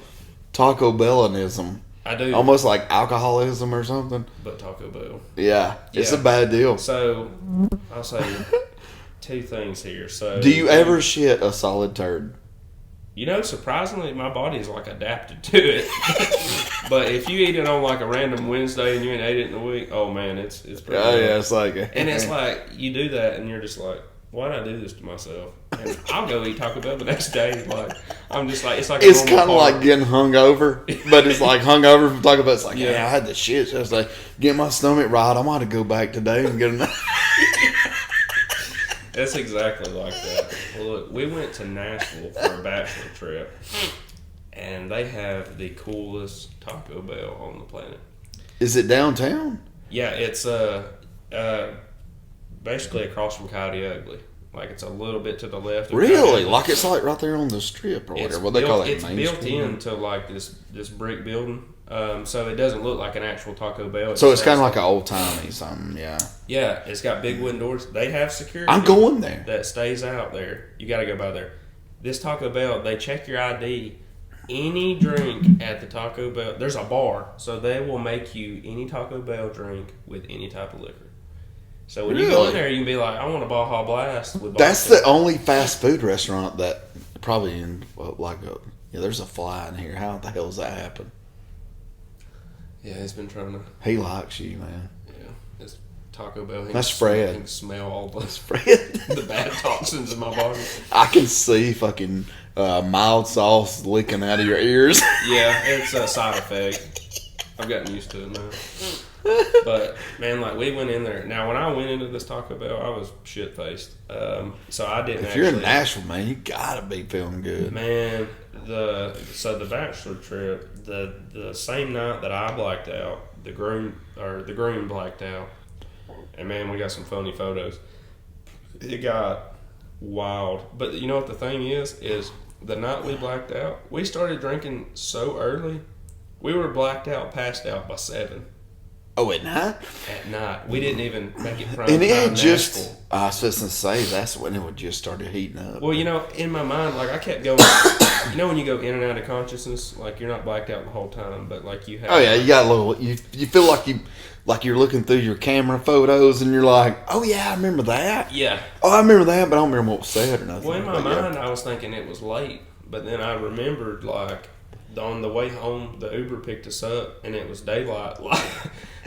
Taco Bellanism, I do, almost like alcoholism or something. but Taco Bell. Yeah, it's Yeah. a bad deal. So I'll say two things here. So Do you ever shit a solid turd? You know, surprisingly, my body is like adapted to it. But if you eat it on like a random Wednesday and you ain't ate it in a week, oh man, it's pretty. Oh bad. yeah, it's like And it's like you do that and you're just like, why did I do this to myself? And I'll go eat Taco Bell the next day. Like I'm just like, it's like a it's normal kind of part. like getting hungover, but it's like hungover from Taco Bell. It's like, Yeah. yeah, I had the shit. So it's like, get my stomach right. I'm going to go back today and get another. It's exactly like that. Well, look, we went to Nashville for a bachelor trip, and they have the coolest Taco Bell on the planet. Is it downtown? Yeah, it's basically across from Coyote Ugly. Like it's a little bit to the left. of Really? Coyote Ugly. Like it's like right there on the strip or It's whatever. What they call it? It's Main built Street? into like this brick building, so it doesn't look like an actual Taco Bell. So it's kind of has- like an old timey something. Yeah. yeah, it's got big wooden doors. They have security. I'm going there. That stays out there. You got to go by there. This Taco Bell, they check your ID. Any drink at the Taco Bell, there's a bar, so they will make you any Taco Bell drink with any type of liquor. So when you go Really? in there, you can be like, I want a Baja Blast with That's vodka. the only fast food restaurant that probably in like a. Yeah, there's a fly in here. How the hell does that happen? Yeah, he's been trying to. He likes you, man. Yeah, this Taco Bell. He That's can Fred. He can smell all the Fred. the bad toxins in my body. I can see fucking mild sauce leaking out of your ears. Yeah, it's a side effect. I've gotten used to it now. But man, like we went in there. Now, when I went into this Taco Bell, I was shit faced. So I didn't. If you're in actually, Nashville, man, you gotta be feeling good. man, the bachelor trip, the same night that I blacked out, the groom blacked out, and man, we got some funny photos. It got wild. But you know what the thing is the night we blacked out, we started drinking so early. We were blacked out, passed out by 7 Oh, at night? at night. We didn't even make it prime And it time had just, Nashville. I was supposed to say, that's when it would just started heating up. Well, you know, in my mind, like I kept going. You know, when you go in and out of consciousness, like you're not blacked out the whole time, but like you have. Oh, yeah, you got a little, you feel like you're looking through your camera photos and you're like, oh, yeah, I remember that. Yeah. Oh, I remember that, but I don't remember what was said or nothing. Well, in my But, yeah. mind, I was thinking it was late, but then I remembered like on the way home, the Uber picked us up, and it was daylight.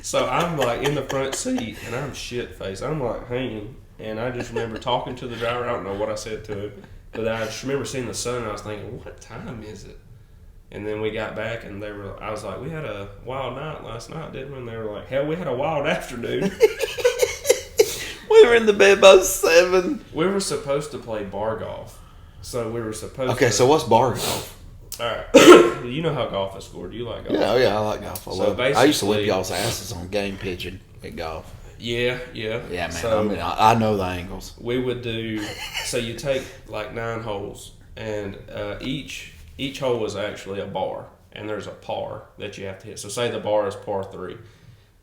So I'm like in the front seat, and I'm shit faced. I'm like hanging, and I just remember talking to the driver. I don't know what I said to him, but I just remember seeing the sun, and I was thinking, what time is it? And then we got back, and I was like, we had a wild night last night, didn't we? And they were like, hell, we had a wild afternoon. We were in the bed by 7. We were supposed to play bar golf. So we were supposed to. Okay, so what's bar golf? All right. You know how golf is scored. You like golf? Yeah, I like golf. I used to whip basically- y'all's asses on game pitching at golf. Yeah. Yeah, man. So I know the angles. we would do. So you take like 9 holes, and each hole is actually a bar, and there's a par that you have to hit. So say the bar is par 3.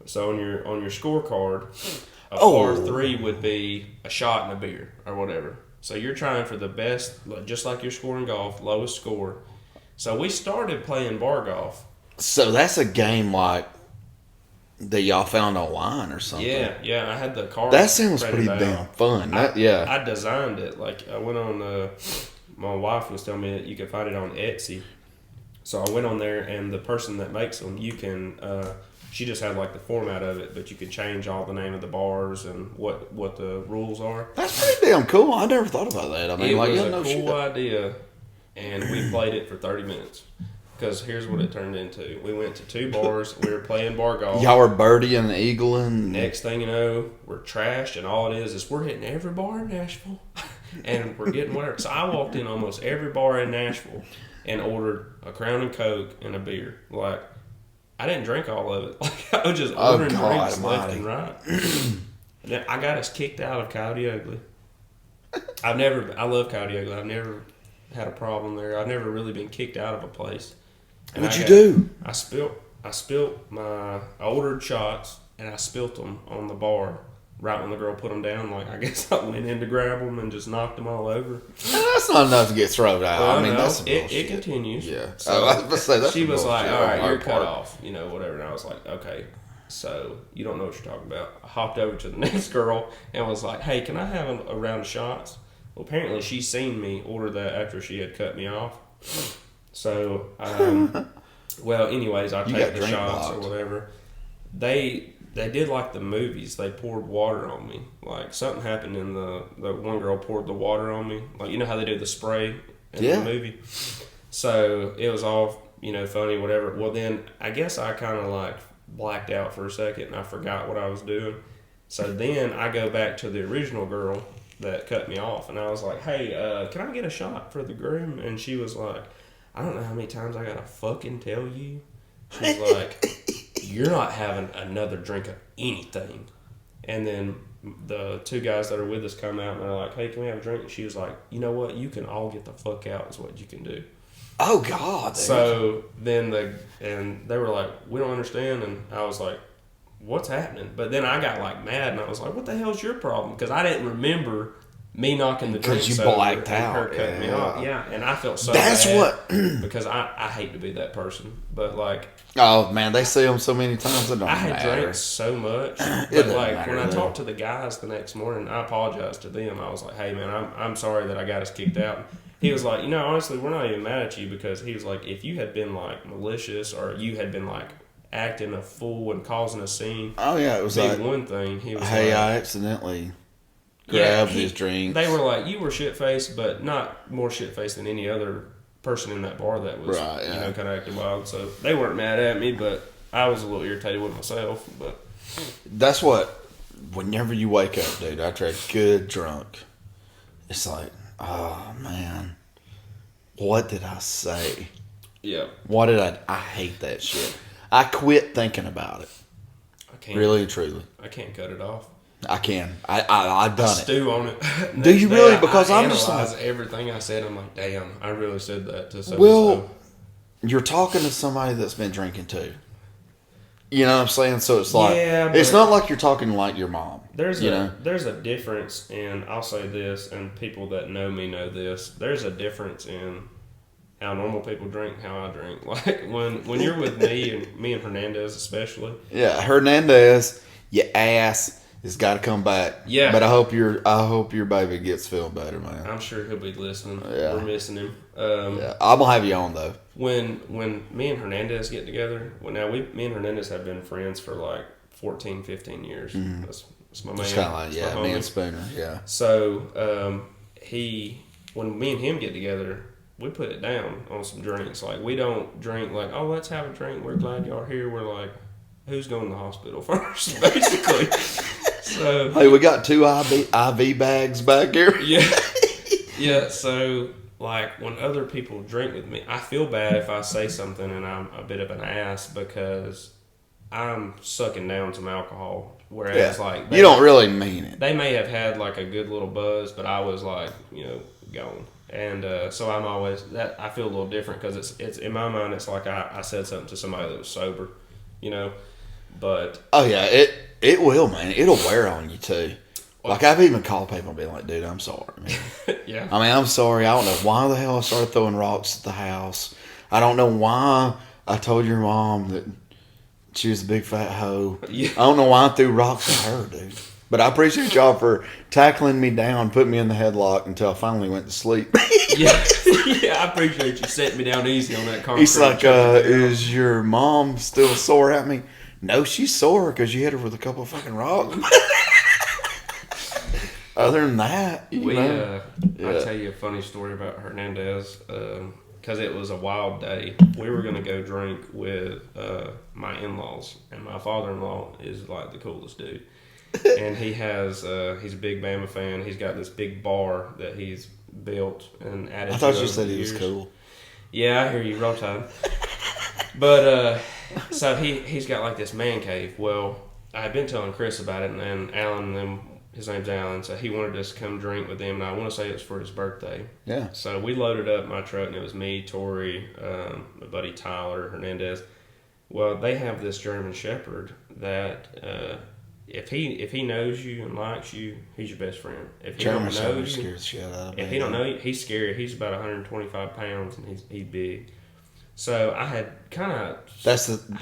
So on your scorecard, par 3 would be a shot and a beer or whatever. So you're trying for the best, just like you're scoring golf, lowest score. So we started playing bar golf. So that's a game like that y'all found online or something. Yeah. I had the card. That sounds printed pretty damn out. fun. I designed it. Like I went on. My wife was telling me that you can find it on Etsy. So I went on there, and the person that makes them, you can. She just had like the format of it, but you could change all the name of the bars and what the rules are. That's pretty damn cool. I never thought about that. I mean, It like, was yeah, a no cool shit. idea, and we played it for 30 minutes. Because here's what it turned into. We went to 2 bars. We were playing bar golf. Y'all were birdieing, eagling. Next thing you know, we're trashed, and all it is we're hitting every bar in Nashville, and we're getting whatever. So I walked in almost every bar in Nashville and ordered a Crown and Coke and a beer. Like, I didn't drink all of it. Like, I was just ordering drinks left and right. And then I got us kicked out of Coyote Ugly. I love Coyote Ugly. I've never had a problem there. I've never really been kicked out of a place. And What'd you do? I spilled I ordered shots, and I spilt them on the bar right when the girl put them down. Like, I guess I went in to grab them and just knocked them all over. That's not enough to get thrown out. Well, I mean, no, that's some it bullshit. continues. Yeah. So I was about to say, that's she some was like, bullshit all right, on you're our cut part. off, whatever. And I was like, okay. So you don't know what you're talking about. I hopped over to the next girl and was like, hey, can I have a round of shots? Well, apparently she seen me order that after she had cut me off. So, well, anyways, I take the shots or whatever. They did like the movies. They poured water on me. Like, something happened, and the one girl poured the water on me. Like, you know how they do the spray in the movie? So it was all, funny, whatever. Well, then I guess I kind of like blacked out for a second, and I forgot what I was doing. So then I go back to the original girl that cut me off, and I was like, hey, can I get a shot for the groom? And she was like, I don't know how many times I gotta fucking tell you. She's like, you're not having another drink of anything. And then the 2 guys that are with us come out, and they're like, hey, can we have a drink? And she was like, you know what, you can all get the fuck out is what you can do. Oh, God. Dude. So then they were like, we don't understand. And I was like, what's happening? But then I got like mad, and I was like, what the hell's your problem? Because I didn't remember me knocking the drinks you over blacked and out. her cutting me off. Yeah, and I felt so That's bad what. because I hate to be that person. But like, Oh, man, they see them so many times. It don't I had matter. drank so much. It But doesn't like, matter, when I though. talked to the guys the next morning, I apologized to them. I was like, hey, man, I'm sorry that I got us kicked out. He was like, honestly, we're not even mad at you, because he was like, if you had been like malicious, or you had been like acting a fool and causing a scene, Oh, yeah, it was be like, one thing. He was hey, like, I accidentally grabbed his drink. They were like, you were shit faced, but not more shit faced than any other person in that bar that was, Right, yeah. kind of acting wild. So they weren't mad at me, but I was a little irritated with myself. But That's what, whenever you wake up, dude, after a good drunk, it's like, oh, man, what did I say? yeah, What did I hate that shit. I quit thinking about it. I can't Really and truly. I can't cut it off. I can. I've done it. Stew on it. Do you Next day, really? Because I I'm just analyze like, everything I said. I'm like, damn, I really said that to so. well, you're talking to somebody that's been drinking too. You know what I'm saying? So it's like, Yeah, it's but- not like you're talking like your mom. There's you a know? there's a difference in, I'll say this, and people that know me know this. There's a difference in how normal people drink, how I drink. Like when you're with me and Hernandez especially. Yeah, Hernandez, you ass. it's got to come back. Yeah. But I hope your baby gets feel better, man. I'm sure he'll be listening. Yeah. We're missing him. Yeah, I'm gonna have you on though. When me and Hernandez get together, me and Hernandez have been friends for like 14, 15 years. Mm-hmm. That's my man. It's kind of like That's my me homie. and Spooner. Yeah. So when me and him get together, we put it down on some drinks. Like, we don't drink like, oh, let's have a drink. We're glad y'all are here. We're like, who's going to the hospital first, basically. So Hey, we got 2 IV bags back here. yeah, yeah. So like, when other people drink with me, I feel bad if I say something and I'm a bit of an ass because I'm sucking down some alcohol. Whereas like you don't really mean it. they may have had like a good little buzz, but I was like, gone. And so I'm always that I feel a little different because it's in my mind it's like I said something to somebody that was sober, But Oh yeah, it will, man. It'll wear on you too. Like, I've even called people and been like, dude, I'm sorry, man. yeah, I mean, I'm sorry. I don't know why the hell I started throwing rocks at the house. I don't know why I told your mom that she was a big fat hoe. Yeah. I don't know why I threw rocks at her, dude. But I appreciate y'all for tackling me down, putting me in the headlock until I finally went to sleep. yeah, yeah. I appreciate you setting me down easy on that concrete. He's like, is your mom still sore at me? No, she's sore because you hit her with a couple of fucking rocks. Other than that, I'll Yeah. tell you a funny story about Hernandez because it was a wild day. We were going to go drink with my in-laws, and my father-in-law is like the coolest dude. And he's a big Bama fan. He's got this big bar that he's built and added. I thought to you over said the he was years. cool. Yeah, I hear you, roll tide. But so he's got like this man cave. Well, I had been telling Chris about it, and then Alan and them. His name's Alan, so he wanted us to come drink with him, and I want to say it was for his birthday. Yeah. So we loaded up my truck, and it was me, Tori, my buddy Tyler, Hernandez. Well, they have this German Shepherd that if he knows you and likes you, he's your best friend. If he German don't know Shepherd you, scares the shit out of me. if he don't know you, he's scary. He's about 125 pounds, and he's big. So I had kind of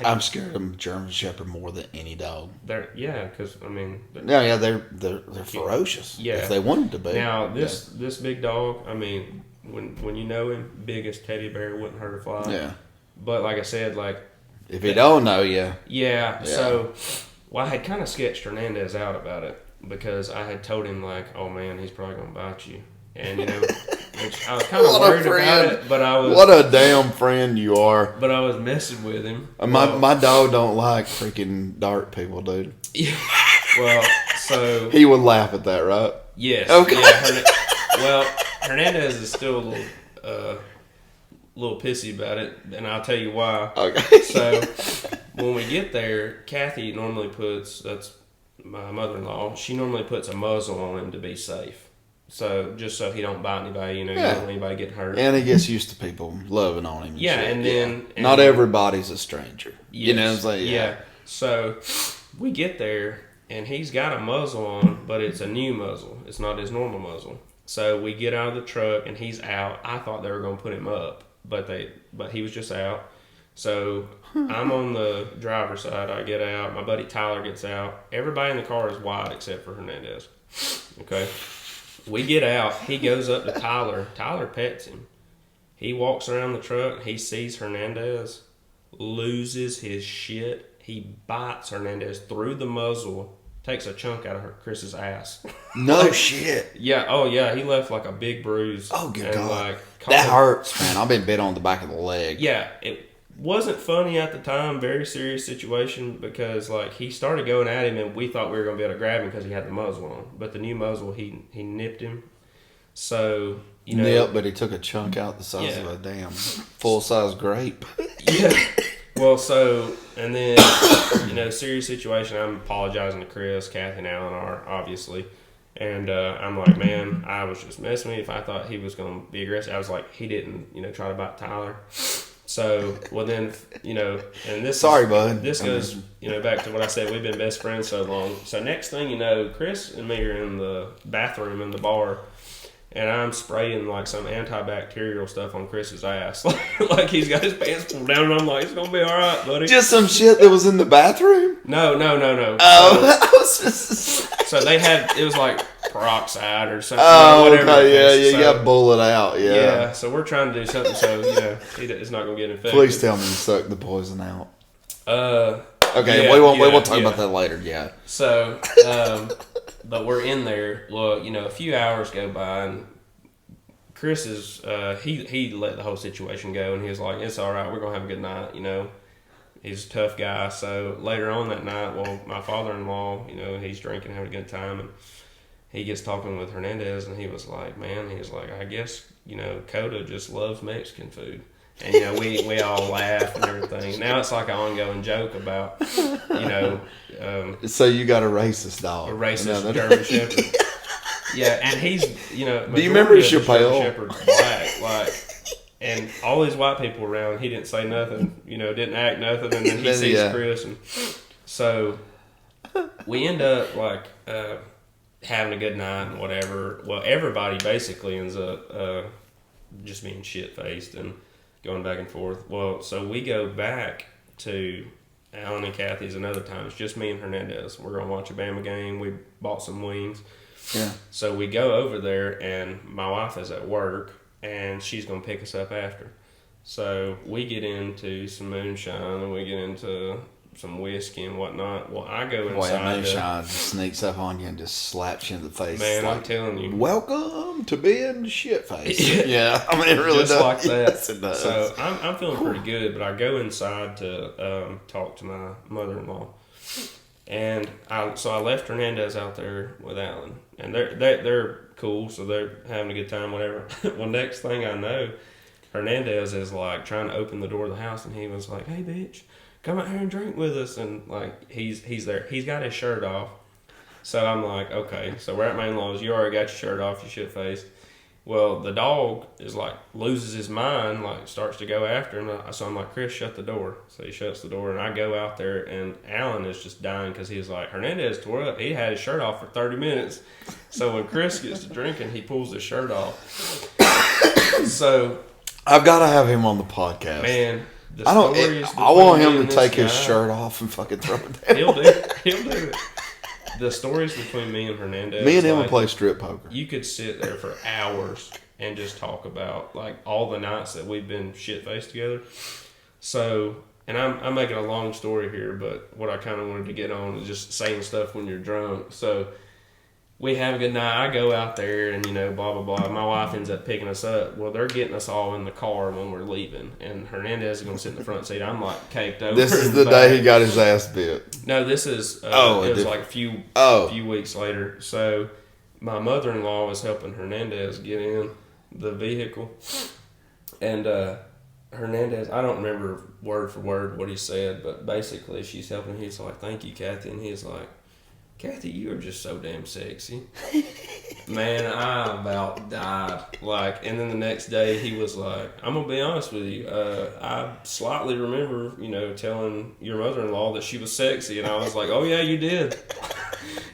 I'm scared of German Shepherd more than any dog. because I mean, They're ferocious. Yeah. If they wanted to be. now this big dog, I mean, when you know him, biggest teddy bear wouldn't hurt a fly. Yeah. But like I said, like If you don't know you. yeah. So I had kind of sketched Hernandez out about it because I had told him like, oh man, he's probably gonna bite you, and which I was kind of What a worried about friend. it, but I was What a damn friend you are. but I was messing with him. My dog don't like freaking dark people, dude. Well, so He would laugh at that, right? yes, Okay. yeah. Hernandez is still a little pissy about it, and I'll tell you why. Okay. So when we get there, Kathy normally that's my mother-in-law. She normally puts a muzzle on him to be safe. So just so he don't bite anybody, you don't want anybody getting hurt. And he gets used to people loving on him. And Yeah, shit. and then Not everybody's a stranger. Yes. You know what I'm saying? Yeah. So we get there, and he's got a muzzle on, but it's a new muzzle. It's not his normal muzzle. So we get out of the truck, and he's out. I thought they were going to put him up, but he was just out. So I'm on the driver's side. I get out. My buddy Tyler gets out. Everybody in the car is white except for Hernandez. Okay. We get out. He goes up to Tyler. Tyler pets him. He walks around the truck. He sees Hernandez, loses his shit. He bites Hernandez through the muzzle, takes a chunk out of Chris's ass. No shit. Yeah. Oh, yeah. He left like a big bruise. Oh, good and, God. like, That hurts, man. I've been bit on the back of the leg. Yeah. It wasn't funny at the time. Very serious situation because like he started going at him and we thought we were going to be able to grab him because he had the muzzle on. But the new muzzle, he nipped him. So, but he took a chunk out the size of a damn full-size grape. Yeah. Well, so, and then, serious situation. I'm apologizing to Chris, Kathy, and Alan are, obviously. And I'm like, man, I was just messing with you. If I thought he was going to be aggressive, I was like, he didn't, try to bite Tyler. So, well then, and this Sorry, bud. This goes, back to what I said. We've been best friends so long. So next thing you know, Chris and me are in the bathroom in the bar, and I'm spraying like some antibacterial stuff on Chris's ass, like he's got his pants pulled down, and I'm like, it's gonna be all right, buddy. Just some shit that was in the bathroom? No. Oh, So they had, it was like peroxide or something. oh, whatever. okay, you So, got bullet out, yeah. So we're trying to do something so it's not gonna get infected. Please tell me you sucked the poison out. Okay, Yeah, we won't talk about that later. Yeah. So, but we're in there. Well, a few hours go by, and Chris is he let the whole situation go, and he was like, "It's all right. We're gonna have a good night." He's a tough guy. So later on that night, well, my father-in-law, he's drinking, having a good time, and he gets talking with Hernandez, and he was like, "Man," he's like, "I guess Coda just loves Mexican food." And we all laugh and everything. Now it's like an ongoing joke about So you got a racist dog, a racist German Shepherd. Yeah, and he's Do you remember Chappelle? Shepherd's black, and all these white people around. He didn't say nothing, didn't act nothing, and then he sees Chris, and so we end up having a good night and whatever. Well, everybody basically ends up just being shit faced and going back and forth. Well, so we go back to Alan and Kathy's another time. It's just me and Hernandez. We're going to watch a Bama game. We bought some wings. Yeah. So we go over there, and my wife is at work, and she's going to pick us up after. So we get into some moonshine, and we get into some whiskey and whatnot. Well, I go inside. Boy, moonshine just sneaks up on you and just slaps you in the face. Man, I'm telling you. Welcome to being shit-faced. Yeah, I mean, it really just does. like that. Yes, it does. So I'm feeling pretty good, but I go inside to talk to my mother-in-law, and I left Hernandez out there with Alan, and they're cool, so they're having a good time, whatever. Well, next thing I know, Hernandez is like trying to open the door of the house, and he was like, "Hey, bitch, come out here and drink with us," and like he's there. He's got his shirt off. So I'm like, okay, so we're at my in-laws. You already got your shirt off, you shit faced. Well, the dog is like loses his mind, like starts to go after him. So I'm like, Chris, shut the door. So he shuts the door, and I go out there, and Alan is just dying because he's like, Hernandez tore up. He had his shirt off for 30 minutes. So when Chris gets to drinking, he pulls his shirt off. So I've got to have him on the podcast. Man, I want him to take his shirt off and fucking throw it down. He'll do it. The stories between me and Hernandez. Me and him will play strip poker. You could sit there for hours and just talk about like all the nights that we've been shit faced together. So, and I'm making a long story here, but what I kind of wanted to get on is just saying stuff when you're drunk. So we have a good night. I go out there and, blah, blah, blah. My wife ends up picking us up. Well, they're getting us all in the car when we're leaving. And Hernandez is going to sit in the front seat. I'm like caked over. This is the day he got his ass bit. No, this is, it was like a few weeks later. So my mother-in-law was helping Hernandez get in the vehicle. And Hernandez, I don't remember word for word what he said, but basically she's helping. He's like, "Thank you, Kathy." And he's like, "Kathy, you are just so damn sexy." Man, I about died. And then the next day he was like, "I'm gonna be honest with you. I slightly remember, telling your mother-in-law that she was sexy," and I was like, "Oh yeah, you did."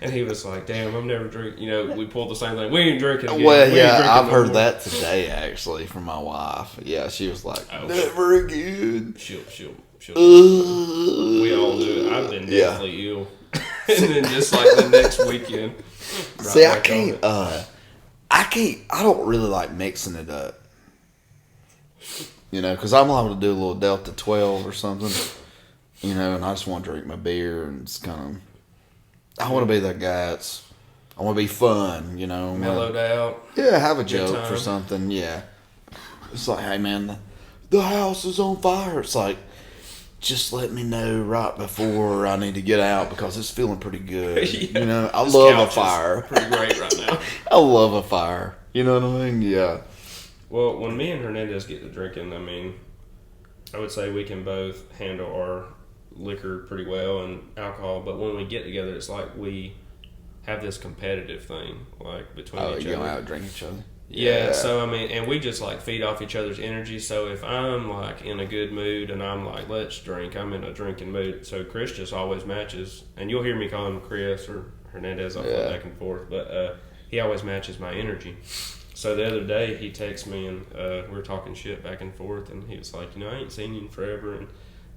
And he was like, "Damn, I'm never drinking." We pulled the same thing. We ain't drinking again. Well, yeah, I've heard that today actually from my wife. Yeah, she was like, "Never again." She'll. We all do it. I've been deathly ill. And then just like the next weekend. See, I don't really like mixing it up. Because I'm liable to do a little Delta 12 or something. And I just want to drink my beer and it's kind of, I want to be that guy. I want to be fun, Mellowed out. Yeah, have a joke for something, yeah. It's like, hey man, the house is on fire. It's like, just let me know right before I need to get out because it's feeling pretty good. Yeah. I love a fire. Pretty great right now. I love a fire. You know what I mean? Yeah. Well, when me and Hernandez get to drinking, I would say we can both handle our liquor pretty well and alcohol, but when we get together, it's like we have this competitive thing, between each other. You go out and drink each other? Yeah, so and we just feed off each other's energy. So if I'm in a good mood and I'm like, let's drink, I'm in a drinking mood. So Chris just always matches, and you'll hear me call him Chris or Hernandez. I'll go back and forth, but he always matches my energy. So the other day he texted me and we were talking shit back and forth, and he was like, I ain't seen you in forever,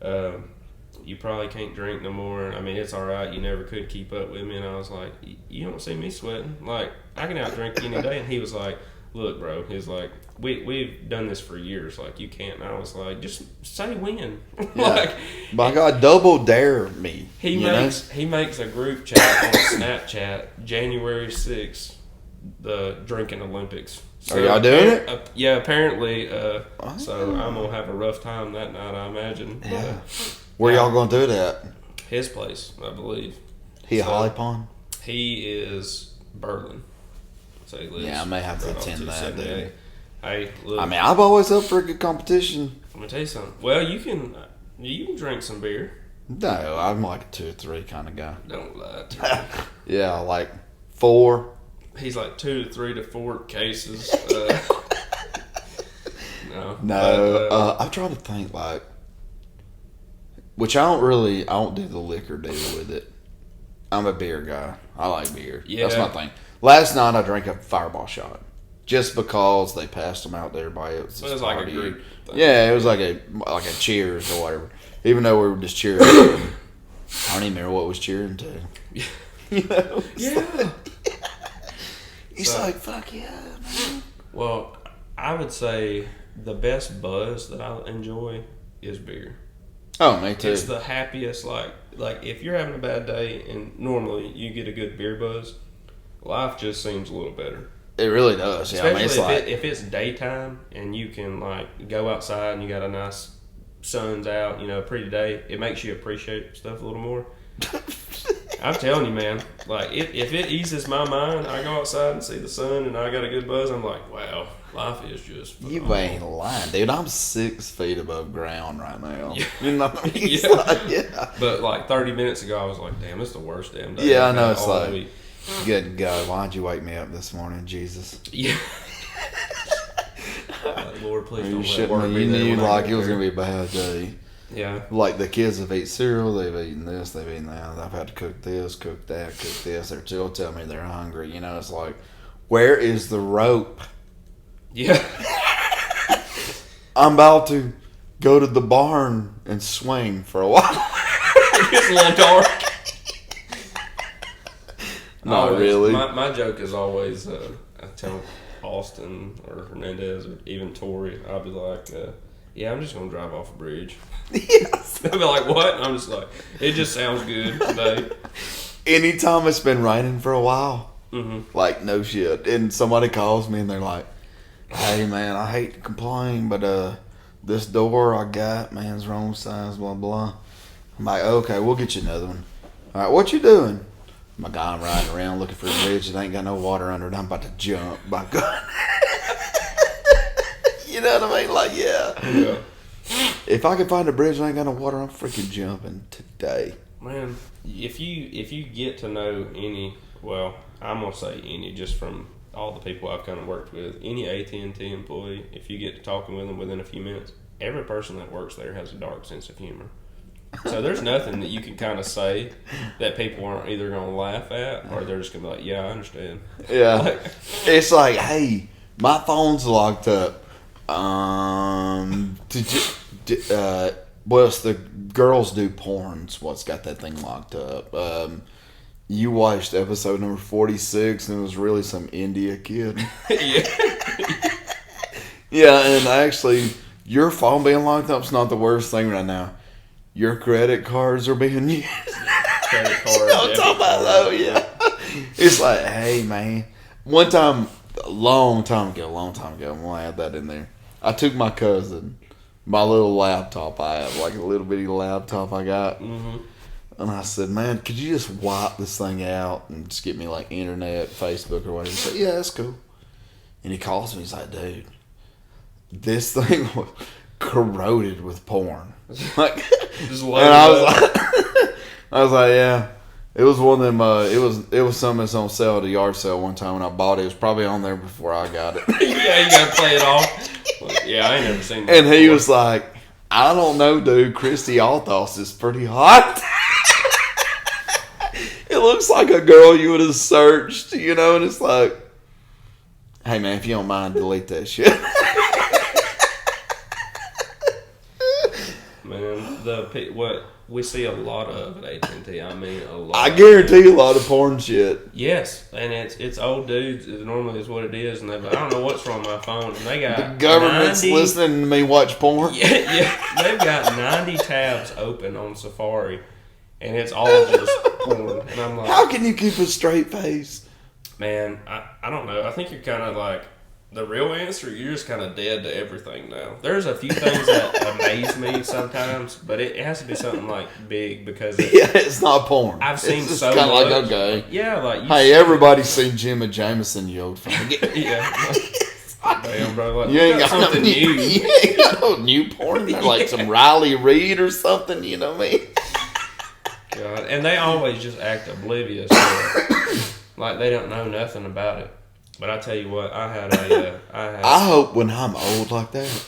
and you probably can't drink no more. I mean, it's all right. You never could keep up with me. And I was like, you don't see me sweating. Like, I can outdrink you any day. And he was like, look, bro. He's like, we've done this for years. Like, you can't. And I was like, just say when. Like, my God, double dare me. He makes a group chat on Snapchat, January 6th, the drinking Olympics. So, are y'all doing it? Yeah, apparently. So I'm gonna have a rough time that night, I imagine. Yeah. Where y'all gonna do it at? His place, I believe. He a Holly Pond? He is Berlin. So he lives. Yeah, I may have to attend that, dude. Hey, look. I mean, I'm always up for a good competition. Let me tell you something. Well, you can drink some beer. No, I'm like a 2 or 3 kind of guy. Don't lie to me. Yeah, like 4. He's like 2 to 3 to 4 cases. No. I'm trying to think, like, which I don't do the liquor deal with it. I'm a beer guy. I like beer. Yeah. That's my thing. Last night I drank a Fireball shot. Just because they passed them out to everybody. It was like a group thing. Yeah, it was like a cheers or whatever. Even though we were just cheering. I don't even remember what was cheering to. You know? Yeah. He's like, fuck yeah, man. Well, I would say the best buzz that I enjoy is beer. Oh, me too. It's the happiest, like if you're having a bad day and normally you get a good beer buzz, life just seems a little better. It really does. Yeah, Especially if it's daytime and you can like go outside and you got a nice sun's out, a pretty day, it makes you appreciate stuff a little more. I'm telling you, man, like if it eases my mind, I go outside and see the sun and I got a good buzz, I'm like, wow, life is just phenomenal. You ain't lying, dude. I'm 6 feet above ground right now. Yeah. You know what I mean? Yeah. Like, yeah. But like 30 minutes ago, I was like, damn, it's the worst damn day. Yeah, I I've know. had It's all like, week. good God, why'd you wake me up this morning, Jesus? Yeah. Lord, please don't let shit, work man, be you there knew when I like get it was there. gonna be a bad day. Yeah. Like the kids have eaten cereal, they've eaten this, they've eaten that. I've had to cook this, cook that, cook this. They're still telling me they're hungry. It's like, where is the rope? Yeah. I'm about to go to the barn and swing for a while. It's a little dark. Not really. My joke is always, I tell Austin or Hernandez or even Tori, I'll be like, yeah, I'm just going to drive off a bridge. Yes. They'll be like, what? And I'm just like, it just sounds good today. Anytime it's been raining for a while, Mm-hmm. no shit, and somebody calls me and they're like, hey man, I hate to complain, but this door I got, man's wrong size, blah blah. I'm like, okay, we'll get you another one. All right, what you doing? My guy, I'm riding around looking for a bridge that ain't got no water under it. I'm about to jump. By God. You know what I mean? Like, yeah. If I can find a bridge that ain't got no water, I'm freaking jumping today. Man, if you get to know any, well, I'm gonna say any, just from all the people I've kind of worked with, any AT&T employee, if you get to talking with them within a few minutes, every person that works there has a dark sense of humor. So there's nothing that you can kind of say that people aren't either going to laugh at or they're just going to be like, yeah, I understand. Yeah. It's like, hey, my phone's locked up. Well, it's the girls do porn's what's got that thing locked up. You watched episode number 46 and it was really some India kid. Yeah. Yeah, and actually, your phone being locked up is not the worst thing right now. Your credit cards are being used. Credit card. I'm talking about, oh yeah. It's like, hey man. One time, a long time ago, I'm gonna add that in there. I took my cousin, my little laptop I have, like a little bitty laptop I got, and I said, man, could you just wipe this thing out and just get me like internet, Facebook or whatever? He said, yeah, that's cool. And he calls me, he's like, dude, this thing was corroded with porn. Like, Just and I was like, yeah. It was one of them. It was something that's on sale at a yard sale one time when I bought it. It was probably on there before I got it. Yeah, you gotta play it off. Like, yeah, I ain't never seen that. And he was like, I don't know, dude. Christy Altos is pretty hot. It looks like a girl you would have searched, and it's like, Hey man, if you don't mind, delete that shit. Man, what we see a lot of at AT&T. I mean, a lot. I guarantee you a lot of porn shit. Yes, and it's old dudes. It normally is what it is, and they're like, I don't know what's wrong with my phone. And they got The government's listening to me watch porn. Yeah, they've got 90 tabs open on Safari, and it's all just porn. And I'm like, how can you keep a straight face? Man, I don't know. I think you're kind of like the real answer. You're just kind of dead to everything now. There's a few things that amaze me sometimes, but it has to be something like big because it's not porn. I've seen it's so kind much. of like, okay, yeah, like hey, everybody's seen Jimmy Jameson, you old faggot. Yeah, damn, bro. Like, You ain't got something no new. You ain't got no new porn. Like some Riley Reid or something. You know what I mean? God, and they always just act oblivious. To it. Like they don't know nothing about it. But I tell you what, I hope when I'm old like that,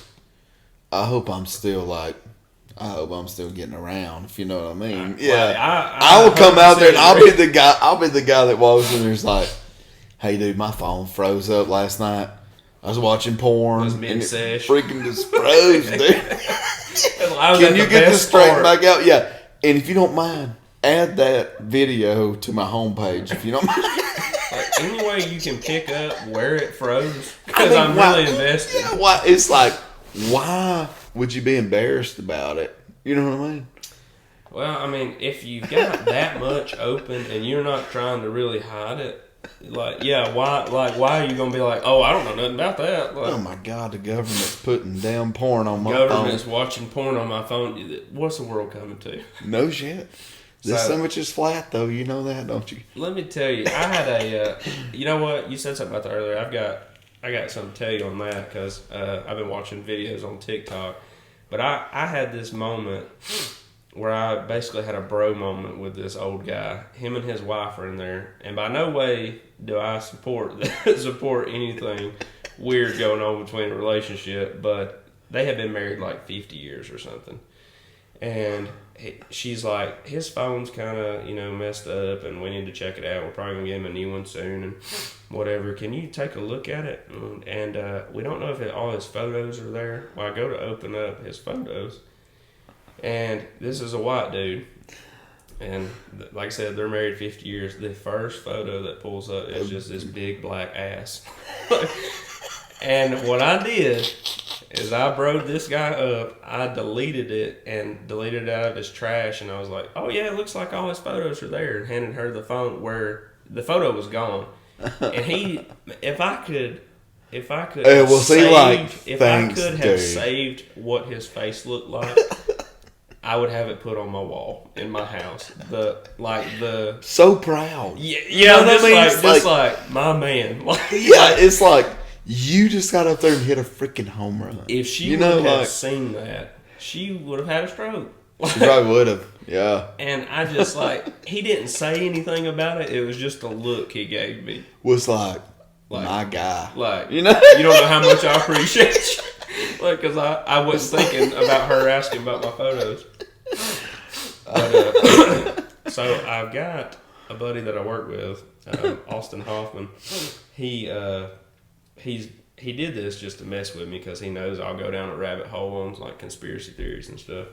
I hope I'm still getting around. If you know what I mean? Yeah. I will come out there and I'll be the guy. I'll be the guy that walks in there's like, "Hey, dude, my phone froze up last night. I was watching porn and it freaking just froze, dude. Can you get this straightened back out? Yeah. And if you don't mind, add that video to my homepage. If you don't mind." Like, any way you can pick up where it froze, because I'm really invested. Yeah, why? It's like, why would you be embarrassed about it? You know what I mean? Well, I mean, if you've got that much open and you're not trying to really hide it, why are you gonna be like, oh, I don't know nothing about that? Like, oh my God, the government's putting damn porn on my government's phone. watching porn on my phone. What's the world coming to? No shit. This sandwich is flat, though. You know that, don't you? Let me tell you, I had you know what? You said something about that earlier. I got something to tell you on that because I've been watching videos on TikTok. But I had this moment where I basically had a bro moment with this old guy. Him and his wife are in there, and by no way do I support anything weird going on between a relationship. But they have been married like 50 years or something, and she's like, his phone's kind of, messed up and we need to check it out. We're probably going to get him a new one soon and whatever. Can you take a look at it? And we don't know if all his photos are there. Well, I go to open up his photos and this is a white dude. And like I said, they're married 50 years. The first photo that pulls up is just this big black ass. And what I did is I broed this guy up. I deleted it and deleted it out of his trash. And I was like, oh, yeah, it looks like all his photos are there. And handed her the phone where the photo was gone. And if I could have saved what his face looked like, I would have it put on my wall in my house. So proud. Just like my man. It's like you just got up there and hit a freaking home run. If she would have seen that, she would have had a stroke. She probably would have. Yeah. And I just he didn't say anything about it. It was just a look he gave me. Was like my guy. You don't know how much I appreciate you. Because I was thinking about her asking about my photos. But, so I've got a buddy that I work with, Austin Hoffman. He did this just to mess with me because he knows I'll go down a rabbit hole on like conspiracy theories and stuff.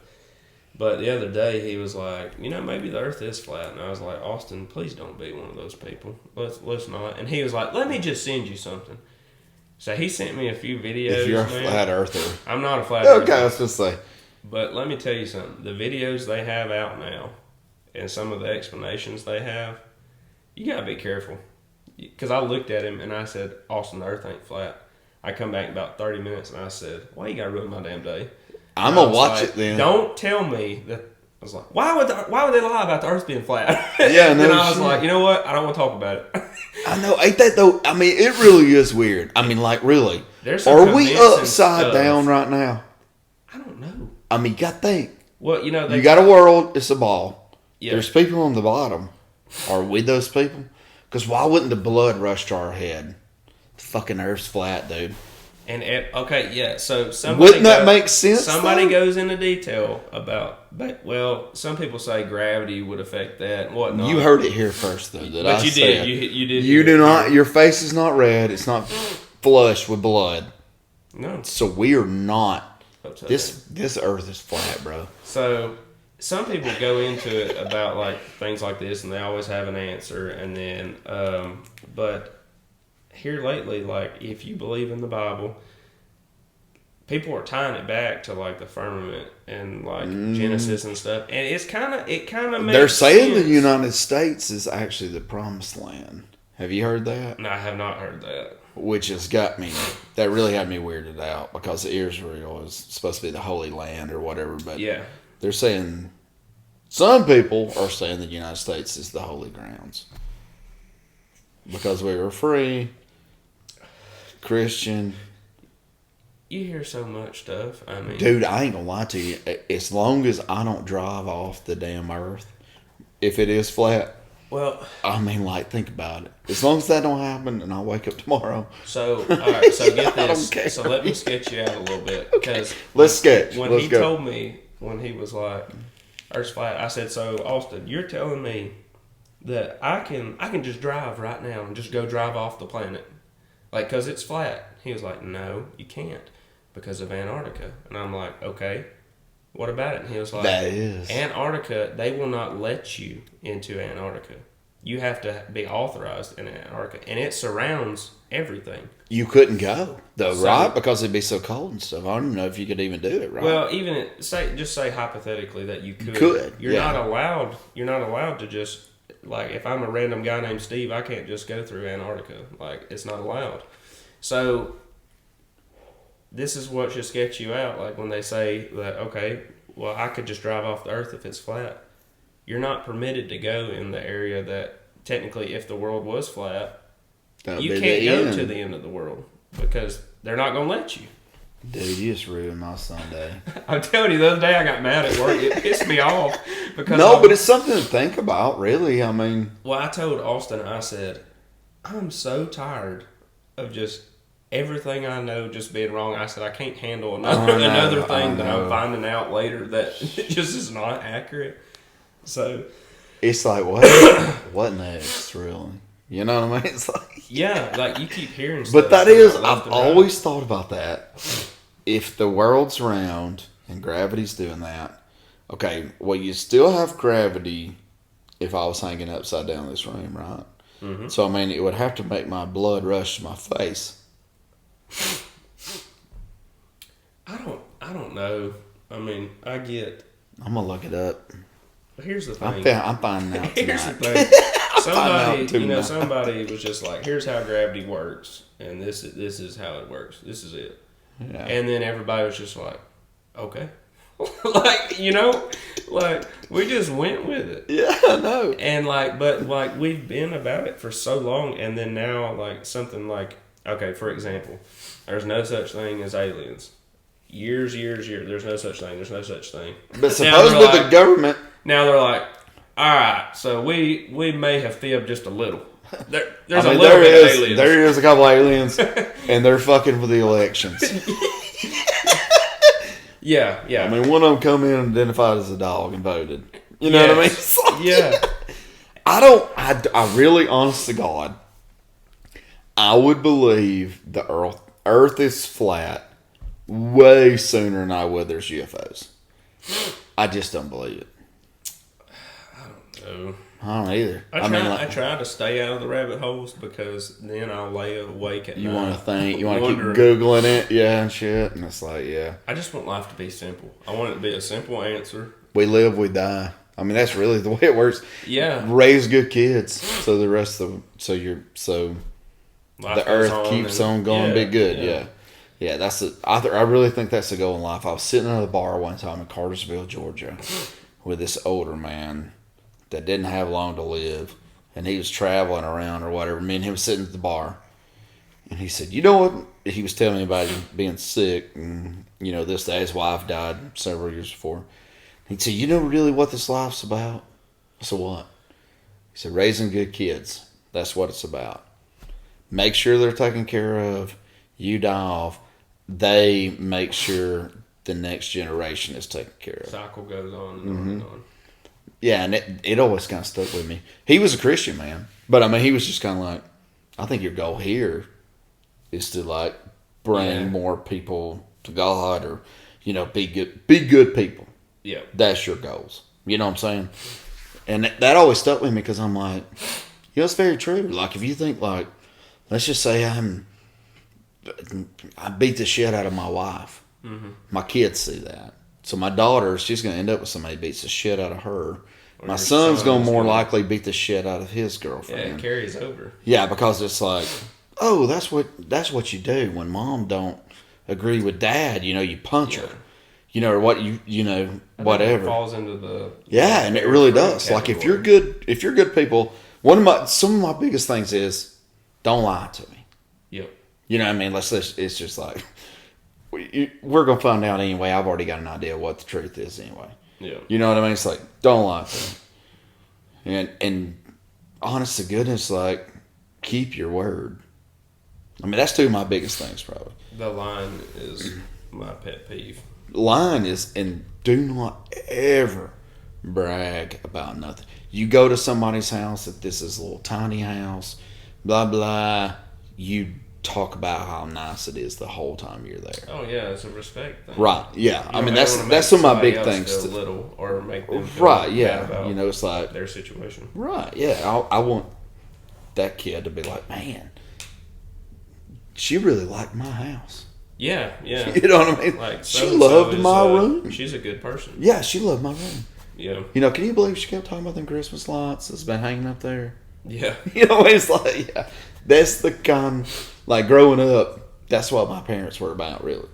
But the other day he was like, maybe the earth is flat. And I was like, Austin, please don't be one of those people. Let's not. And he was like, let me just send you something. So he sent me a few videos. If you're a flat earther. I'm not a flat earther. Okay, I was just say. But let me tell you something. The videos they have out now and some of the explanations they have, you got to be careful. Because I looked at him and I said, Austin, the earth ain't flat. I come back in about 30 minutes and I said, why you got to ruin my damn day? I'm going to watch it then. Don't tell me that. I was like, why would they lie about the earth being flat? Yeah, no. And I was like, you know what? I don't want to talk about it. I know. Ain't that though? I mean, it really is weird. I mean, like, really. Are we upside down right now? I don't know. I mean, got to think. Well, you got a world. It's a ball. Yeah. There's people on the bottom. Are we those people? Because why wouldn't the blood rush to our head? The fucking earth's flat, dude. And so wouldn't that make sense? Somebody goes into detail about, some people say gravity would affect that and whatnot. You heard it here first, though. You did. You do not. Your face is not red. It's not. flushed with blood. No. So we are not. Upside This earth is flat, bro. So some people go into it about like things like this, and they always have an answer. And then, but here lately, like if you believe in the Bible, people are tying it back to like the firmament and like Genesis and stuff, and it kind of makes They're saying sense. the United States is actually the promised land. Have you heard that? No, I have not heard that. Which has got me. That really had me weirded out because Israel is supposed to be the Holy Land or whatever. But Yeah. they're saying some people are saying the United States is the holy grounds because we were free, Christian. You hear so much stuff. I mean, Dude, I ain't gonna lie to you. As long as I don't drive off the damn earth, if it is flat, well, I mean, like, think about it. As long as that don't happen and I wake up tomorrow. so all right, so get I don't this. care. So let me sketch you out a little bit because Let's sketch. when Let's he go. told me when he was like Earth's flat, I said, so Austin, you're telling me that I can just drive right now and just go drive off the planet, like, because it's flat. He was like, no, you can't, because of Antarctica. And I'm like, okay, what about it? And he was like, That is. Antarctica, they will not let you into Antarctica. You have to be authorized in Antarctica, and it surrounds everything. You couldn't go, though, So- right? Because it'd be so cold and stuff. I don't know if you could even do it, right? Well, even just say hypothetically that you could. Could, You're yeah. not allowed. You're not allowed to just, like, if I'm a random guy named Steve, I can't just go through Antarctica. Like, it's not allowed. So this is what should sketch you out. Like when they say that, okay, well, I could just drive off the Earth if it's flat. You're not permitted to go in the area that technically, if the world was flat, That'd you be can't the go end. to the end of the world because they're not going to let you. Dude, you just ruined my Sunday. I'm telling you, the other day I got mad at work. It pissed me off because No, but it's something to think about, really. I mean, well, I told Austin, I said, I'm so tired of just everything I know just being wrong. I said I can't handle another thing that I'm finding out later that just is not accurate. So it's like, what next, really? You know what I mean? It's like, yeah, like you keep hearing stuff. but that is, left I've and right. always thought about that. If the world's round and gravity's doing that, okay, well, you still have gravity if I was hanging upside down in this room, right? Mm-hmm. So, I mean, it would have to make my blood rush to my face. I don't know. I mean, I get. I'm going to look it up. Here's the thing. I'm finding out Here's the tonight. thing. out tonight. Somebody was just like, "Here's how gravity works, and this is how it works. This is it." Yeah. And then everybody was just like, "Okay," like we just went with it. Yeah, I know. And but we've been about it for so long, and then now like something like, okay, for example, there's no such thing as aliens. Years, there's no such thing. There's no such thing. But supposedly the government. Now they're like, all right, so we may have fibbed just a little. There's I mean, a little bit of aliens. there is a couple aliens, and they're fucking with the elections. Yeah. I mean, one of them come in and identified as a dog and voted. You know what I mean? It's like, Yeah. I really, honest to God, I would believe the Earth is flat way sooner than I would there's UFOs. I just don't believe it. So, I don't either. I try to stay out of the rabbit holes because then I'll lay awake at You night. want to think, you want to keep wondering. Googling it, yeah, and shit, and it's like, yeah. I just want life to be simple. I want it to be a simple answer. We live, we die. I mean, that's really the way it works. Yeah. Raise good kids, so the rest of Life the goes earth keeps and- on going, be good. Yeah. Yeah. That's it. I really think that's the goal in life. I was sitting at a bar one time in Cartersville, Georgia, with this older man that didn't have long to live, and he was traveling around or whatever. Me and him was sitting at the bar, and he said, "You know what?" He was telling me about him being sick, and this day his wife died several years before. He said, "You know really what this life's about?" I said, "What?" He said, "Raising good kids. That's what it's about. Make sure they're taken care of. You die off. They make sure the next generation is taken care of." Cycle goes on and on and on. Yeah, and it always kind of stuck with me. He was a Christian man, but I mean, he was just kind of like, I think your goal here is to like bring more people to God, or be good people. Yeah, that's your goals. You know what I'm saying? And that always stuck with me, because I'm like, it's very true. Like, if you think, like, let's just say I beat the shit out of my wife. Mm-hmm. My kids see that. So my daughter, she's going to end up with somebody who beats the shit out of her. Or my son's going to more likely beat the shit out of his girlfriend. Yeah, it carries over. Yeah, because it's like, oh, that's what you do when mom don't agree with dad. You punch her. Or what whatever. It falls into the and it really does. Category. Like, if you're good people, some of my biggest things is don't lie to me. Yep. You know what I mean? It's just like, we're gonna find out anyway. I've already got an idea what the truth is anyway. Yeah. You know what I mean? It's like, don't lie to me. And honest to goodness, like, keep your word. I mean, that's two of my biggest things, probably. The line is my pet peeve. Line is, and do not ever brag about nothing. You go to somebody's house, if this is a little tiny house, blah blah, you talk about how nice it is the whole time you're there. Oh yeah, it's a respect thing. Right, yeah. I mean, that's some of my big things. Feel little, or make them feel right, yeah. About it's like their situation. Right, yeah. I want that kid to be like, man, she really liked my house. Yeah. You know what I mean? Like, she loved my room. She's a good person. Yeah, she loved my room. Yeah. Can you believe she kept talking about them Christmas lights that's been hanging up there? Yeah. It's like, yeah, that's the kind, like, growing up, that's what my parents were about, really.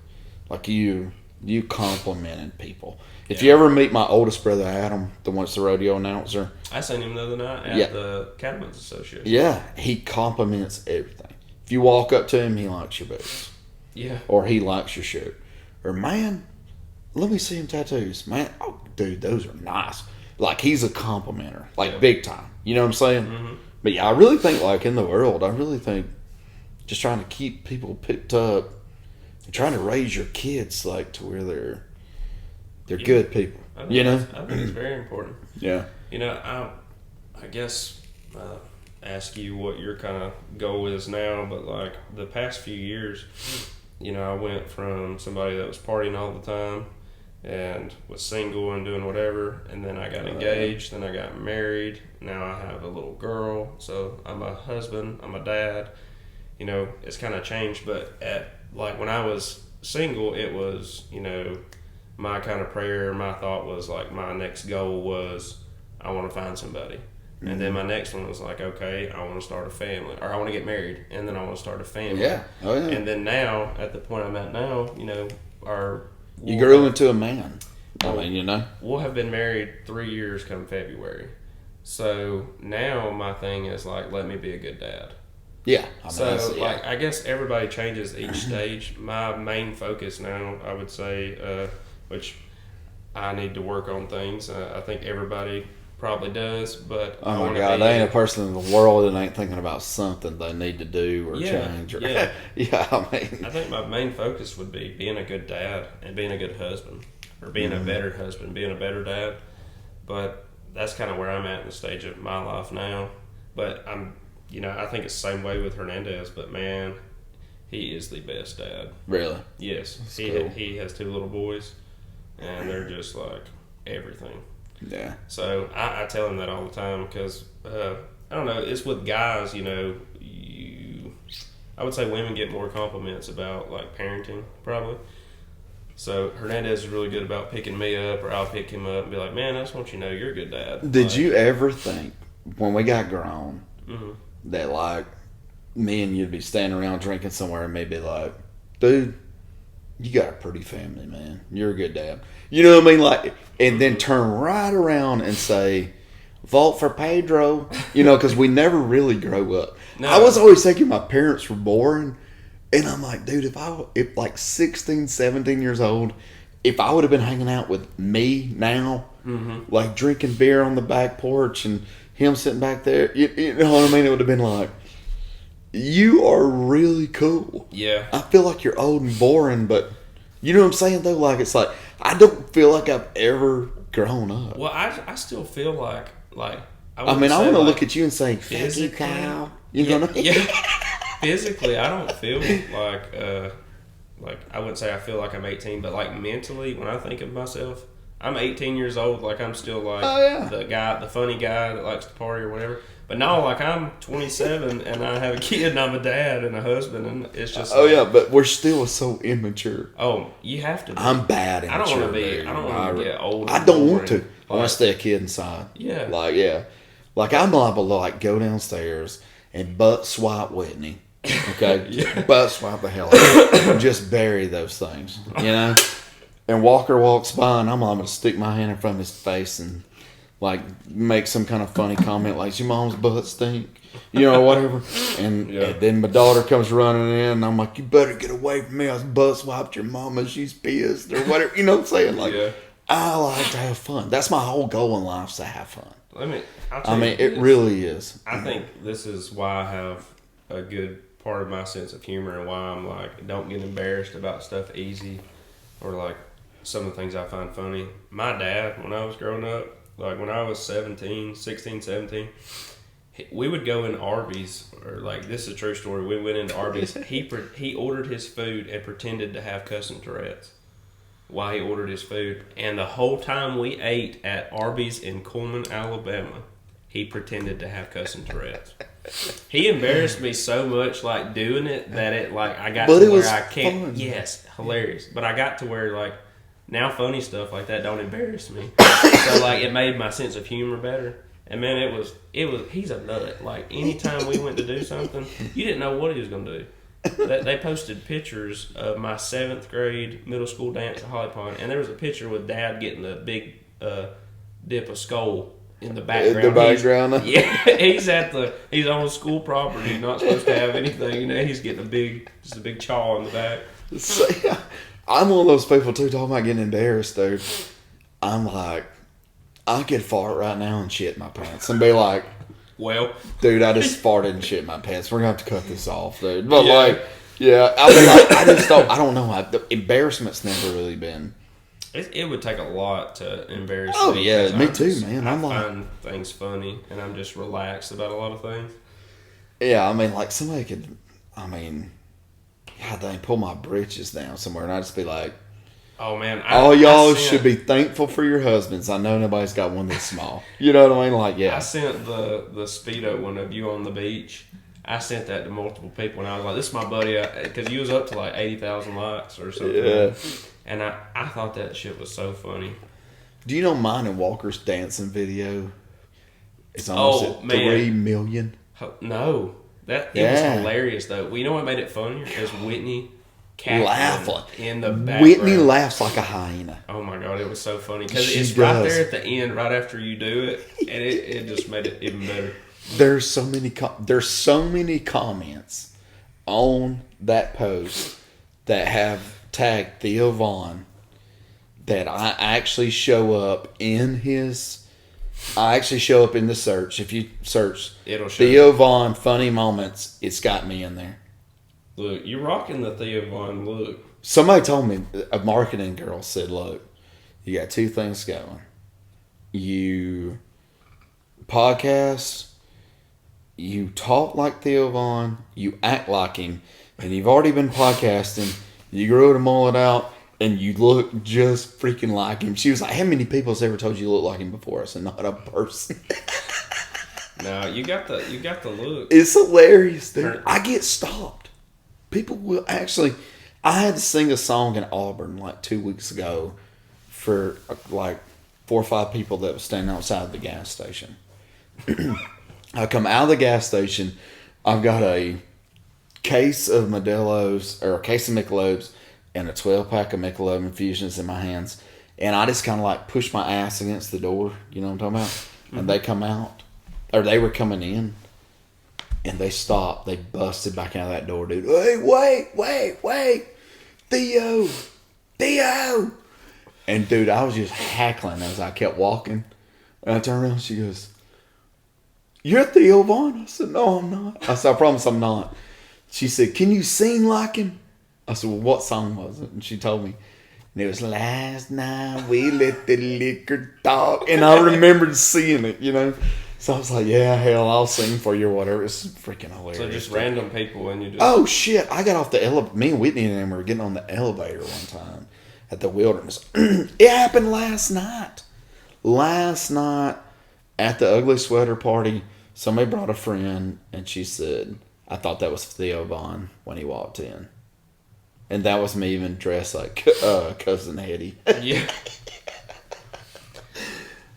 Like, you complimented people. If you ever meet my oldest brother, Adam, the one that's the rodeo announcer. I seen him the other night at the Cattlemen's Association. Yeah, he compliments everything. If you walk up to him, he likes your boots. Yeah. Or he likes your shirt. Or, man, let me see him tattoos. Man, oh, dude, those are nice. Like, he's a complimenter. Like, big time. You know what I'm saying? Mm-hmm. But, yeah, I really think, like, in the world, just trying to keep people picked up and trying to raise your kids, like, to where they're good people. I think it's very important. Yeah. I guess ask you what your kind of goal is now, but, like, the past few years, I went from somebody that was partying all the time and was single and doing whatever, and then I got engaged, then I got married, now I have a little girl, so I'm a husband, I'm a dad. It's kind of changed, but when I was single, it was, my kind of prayer, my thought was, like, my next goal was I want to find somebody. Mm-hmm. And then my next one was like, okay, I want to start a family, or I want to get married, and then I want to start a family. Yeah. Oh, yeah. And then now, at the point I'm at now, you grew into a man. We'll have been married 3 years come February. So now my thing is, like, let me be a good dad. Yeah. I guess everybody changes each stage. My main focus now, I would say, which I need to work on things. I think everybody probably does, but oh my God, there ain't a person in the world that ain't thinking about something they need to do or change. Or, yeah. I think my main focus would be being a good dad and being a good husband, or being a better husband, being a better dad. But that's kind of where I'm at in the stage of my life now. But I think it's the same way with Hernandez, but man, he is the best dad. Really? Yes. Cool. He has 2 little boys, and they're just like everything. Yeah. So I tell him that all the time, because I don't know, it's with guys, I would say women get more compliments about, like, parenting, probably. So Hernandez is really good about picking me up, or I'll pick him up and be like, man, I just want you to know you're a good dad. Did you ever think, when we got grown, mm-hmm. that, like, me and you'd be standing around drinking somewhere and maybe like, dude, you got a pretty family, man. You're a good dad. You know what I mean? Like, and then turn right around and say, vote for Pedro. Because we never really grow up. No. I was always thinking my parents were boring. And I'm like, dude, if like 16, 17 years old, if I would have been hanging out with me now, mm-hmm. like drinking beer on the back porch and him sitting back there, you know what I mean? It would have been like, you are really cool. Yeah. I feel like you're old and boring, but you know what I'm saying, though? Like, it's like, I don't feel like I've ever grown up. Well, I still feel like I want to look at you and say, fuck you, Kyle. You know what I mean? Yeah. physically, I don't feel like I wouldn't say I feel like I'm 18, but like mentally, when I think of myself, I'm 18 years old. Like I'm still like the funny guy that likes to party or whatever. But no, like I'm 27 and I have a kid and I'm a dad and a husband and it's just. But we're still so immature. Oh, you have to be. I'm bad immature. I don't want to be. I don't want to get old. I don't want to. I want to stay a kid inside. Yeah. Like I'm liable to like go downstairs and butt swipe Whitney. Okay, butt swipe the hell out of her. And just bury those things, And Walker walks by, and I'm liable to stick my hand in front of his face and like make some kind of funny comment, like "Your mom's butt stink," or whatever. And then my daughter comes running in, and I'm like, "You better get away from me! I butt swiped your mama. She's pissed or whatever." You know what I'm saying? Like, I like to have fun. That's my whole goal in life, is to have fun. It really is. I think this is why I have a good part of my sense of humor and why I'm like, don't get embarrassed about stuff easy or like some of the things I find funny. My dad, when I was growing up, like when I was 16, 17, we would go in Arby's, or like, this is a true story. We went into Arby's. He ordered his food and pretended to have cussing Tourette's while he ordered his food. And the whole time we ate at Arby's in Coleman, Alabama, he pretended to have cussing Tourette's. He embarrassed me so much, like, doing it, that it, like, I got to where I can't. Fun. Yes, hilarious. But I got to where, like, now funny stuff like that don't embarrass me. So, like, it made my sense of humor better. And, man, it was, he's a nut. Like, anytime we went to do something, you didn't know what he was going to do. They posted pictures of my 7th grade middle school dance at Holly Pond, and there was a picture with Dad getting a big dip of skull in the background. In the background? He's on school property, not supposed to have anything. He's getting a big chaw in the back. So, I'm one of those people too, talking about getting embarrassed, dude. I'm like, I could fart right now and shit in my pants and be like, well, dude, I just farted and shit in my pants. We're gonna have to cut this off, dude. But I just don't. I don't know. The embarrassment's never really been. It would take a lot to embarrass me. Oh yeah, me too, man. I find things funny, and I'm just relaxed about a lot of things. Yeah, I mean, like somebody could. I mean, God dang, pull my britches down somewhere, and I'd just be like, "Oh man, y'all should be thankful for your husbands. I know nobody's got one this small." You know what I mean? Like, yeah. I sent the Speedo one of you on the beach. I sent that to multiple people, and I was like, "This is my buddy," because you was up to like 80,000 likes or something. Yeah. And I thought that shit was so funny. Do you know mine and Walker's dancing video? It's almost at 3 million. No, it was hilarious though. Well, you know what made it funnier? Is Whitney laughing in the background. Whitney laughs like a hyena. Oh my god, it was so funny because it's right there at the end, right after you do it, and it just made it even better. There's so many comments on that post that have tagged Theo Vaughn that I actually show up in his. I actually show up in the search. If you search Theo Vaughn funny moments, it's got me in there. Look, you're rocking the Theo Vaughn look. Somebody told me, a marketing girl said, look, you got 2 things going. You podcast, you talk like Theo Vaughn, you act like him, and you've already been podcasting, you grew the mullet out, and you look just freaking like him. She was like, how many people has ever told you look like him before? I said, not a person. No, you got the look. It's hilarious, dude. I get stopped. People will actually. I had to sing a song in Auburn like 2 weeks ago for like 4 or 5 people that was standing outside the gas station. I come out of the gas station. I've got a case of Modelo's or a case of Michelob's and a 12-pack of Michelob Infusions in my hands, and I just kind of like push my ass against the door. You know what I'm talking about? Mm-hmm. And they come out, or they were coming in. And they stopped. They busted back out of that door, dude. Hey, wait. Theo. And, dude, I was just hackling as I kept walking. And I turned around and she goes, you're Theo Vaughn? I said, no, I'm not. I said, I promise I'm not. She said, can you sing like him? I said, well, what song was it? And she told me. And it was, last night we let the liquor talk. And I remembered seeing it, you know. So I was like, yeah, hell, I'll sing for you or whatever. It's freaking hilarious. So just random people and you just... Oh, shit. I got off the elevator. Me and Whitney and them were getting on the elevator one time at the Wilderness. It happened last night. Last night at the Ugly Sweater party, somebody brought a friend and she said, I thought that was Theo Vaughn when he walked in. And that was me even dressed like Cousin Eddie. Yeah.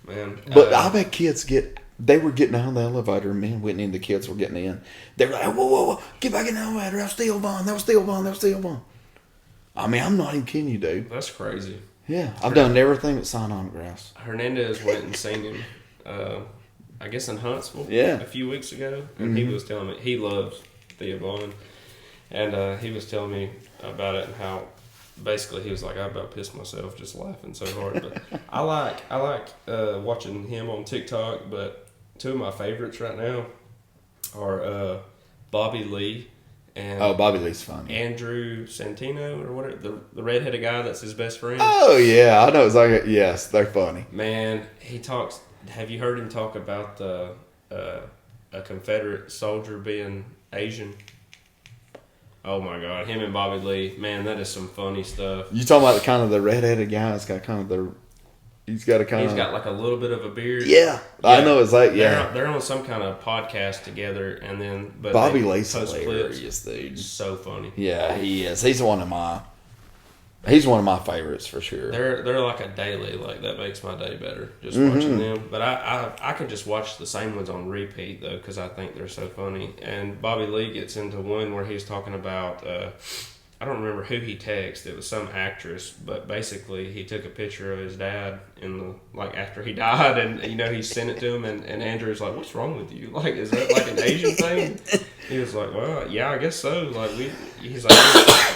Man. But I bet kids they were getting out of the elevator, me and Whitney and the kids were getting in. They were like, whoa, get back in the elevator. That was Theo Vaughn. That was Theo Vaughn. That was Theo Vaughn. I mean, I'm not even kidding you, dude. That's crazy. Yeah, I've done everything but sign autographs. Hernandez went and seen him, I guess in Huntsville a few weeks ago. And he was telling me, he loves Theo Vaughn. And he was telling me about it and how basically he was like, I about pissed myself just laughing so hard. But I like watching him on TikTok, but two of my favorites right now are Bobby Lee and Bobby Lee's funny. Andrew Santino or whatever, the redheaded guy that's his best friend. Oh yeah, I know. It's like, yes, they're funny. Man, he talks. Have you heard him talk about a Confederate soldier being Asian? Oh my God, him and Bobby Lee, man, that is some funny stuff. You talking about kind of the redheaded guy? It's got kind of he's got like a little bit of a beard. Yeah. I know. It's like, yeah. They're on some kind of podcast together, and then Bobby Lee's hilarious, dude. So funny. Yeah, he is. He's one of my favorites for sure. They're like a daily, like that makes my day better just watching them. But I can just watch the same ones on repeat though because I think they're so funny. And Bobby Lee gets into one where he's talking about I don't remember who he texted. It was some actress, but basically he took a picture of his dad after he died, and he sent it to him. And Andrew's like, "What's wrong with you? Like, is that like an Asian thing?" He was like, "Well, yeah, I guess so." Like he's like,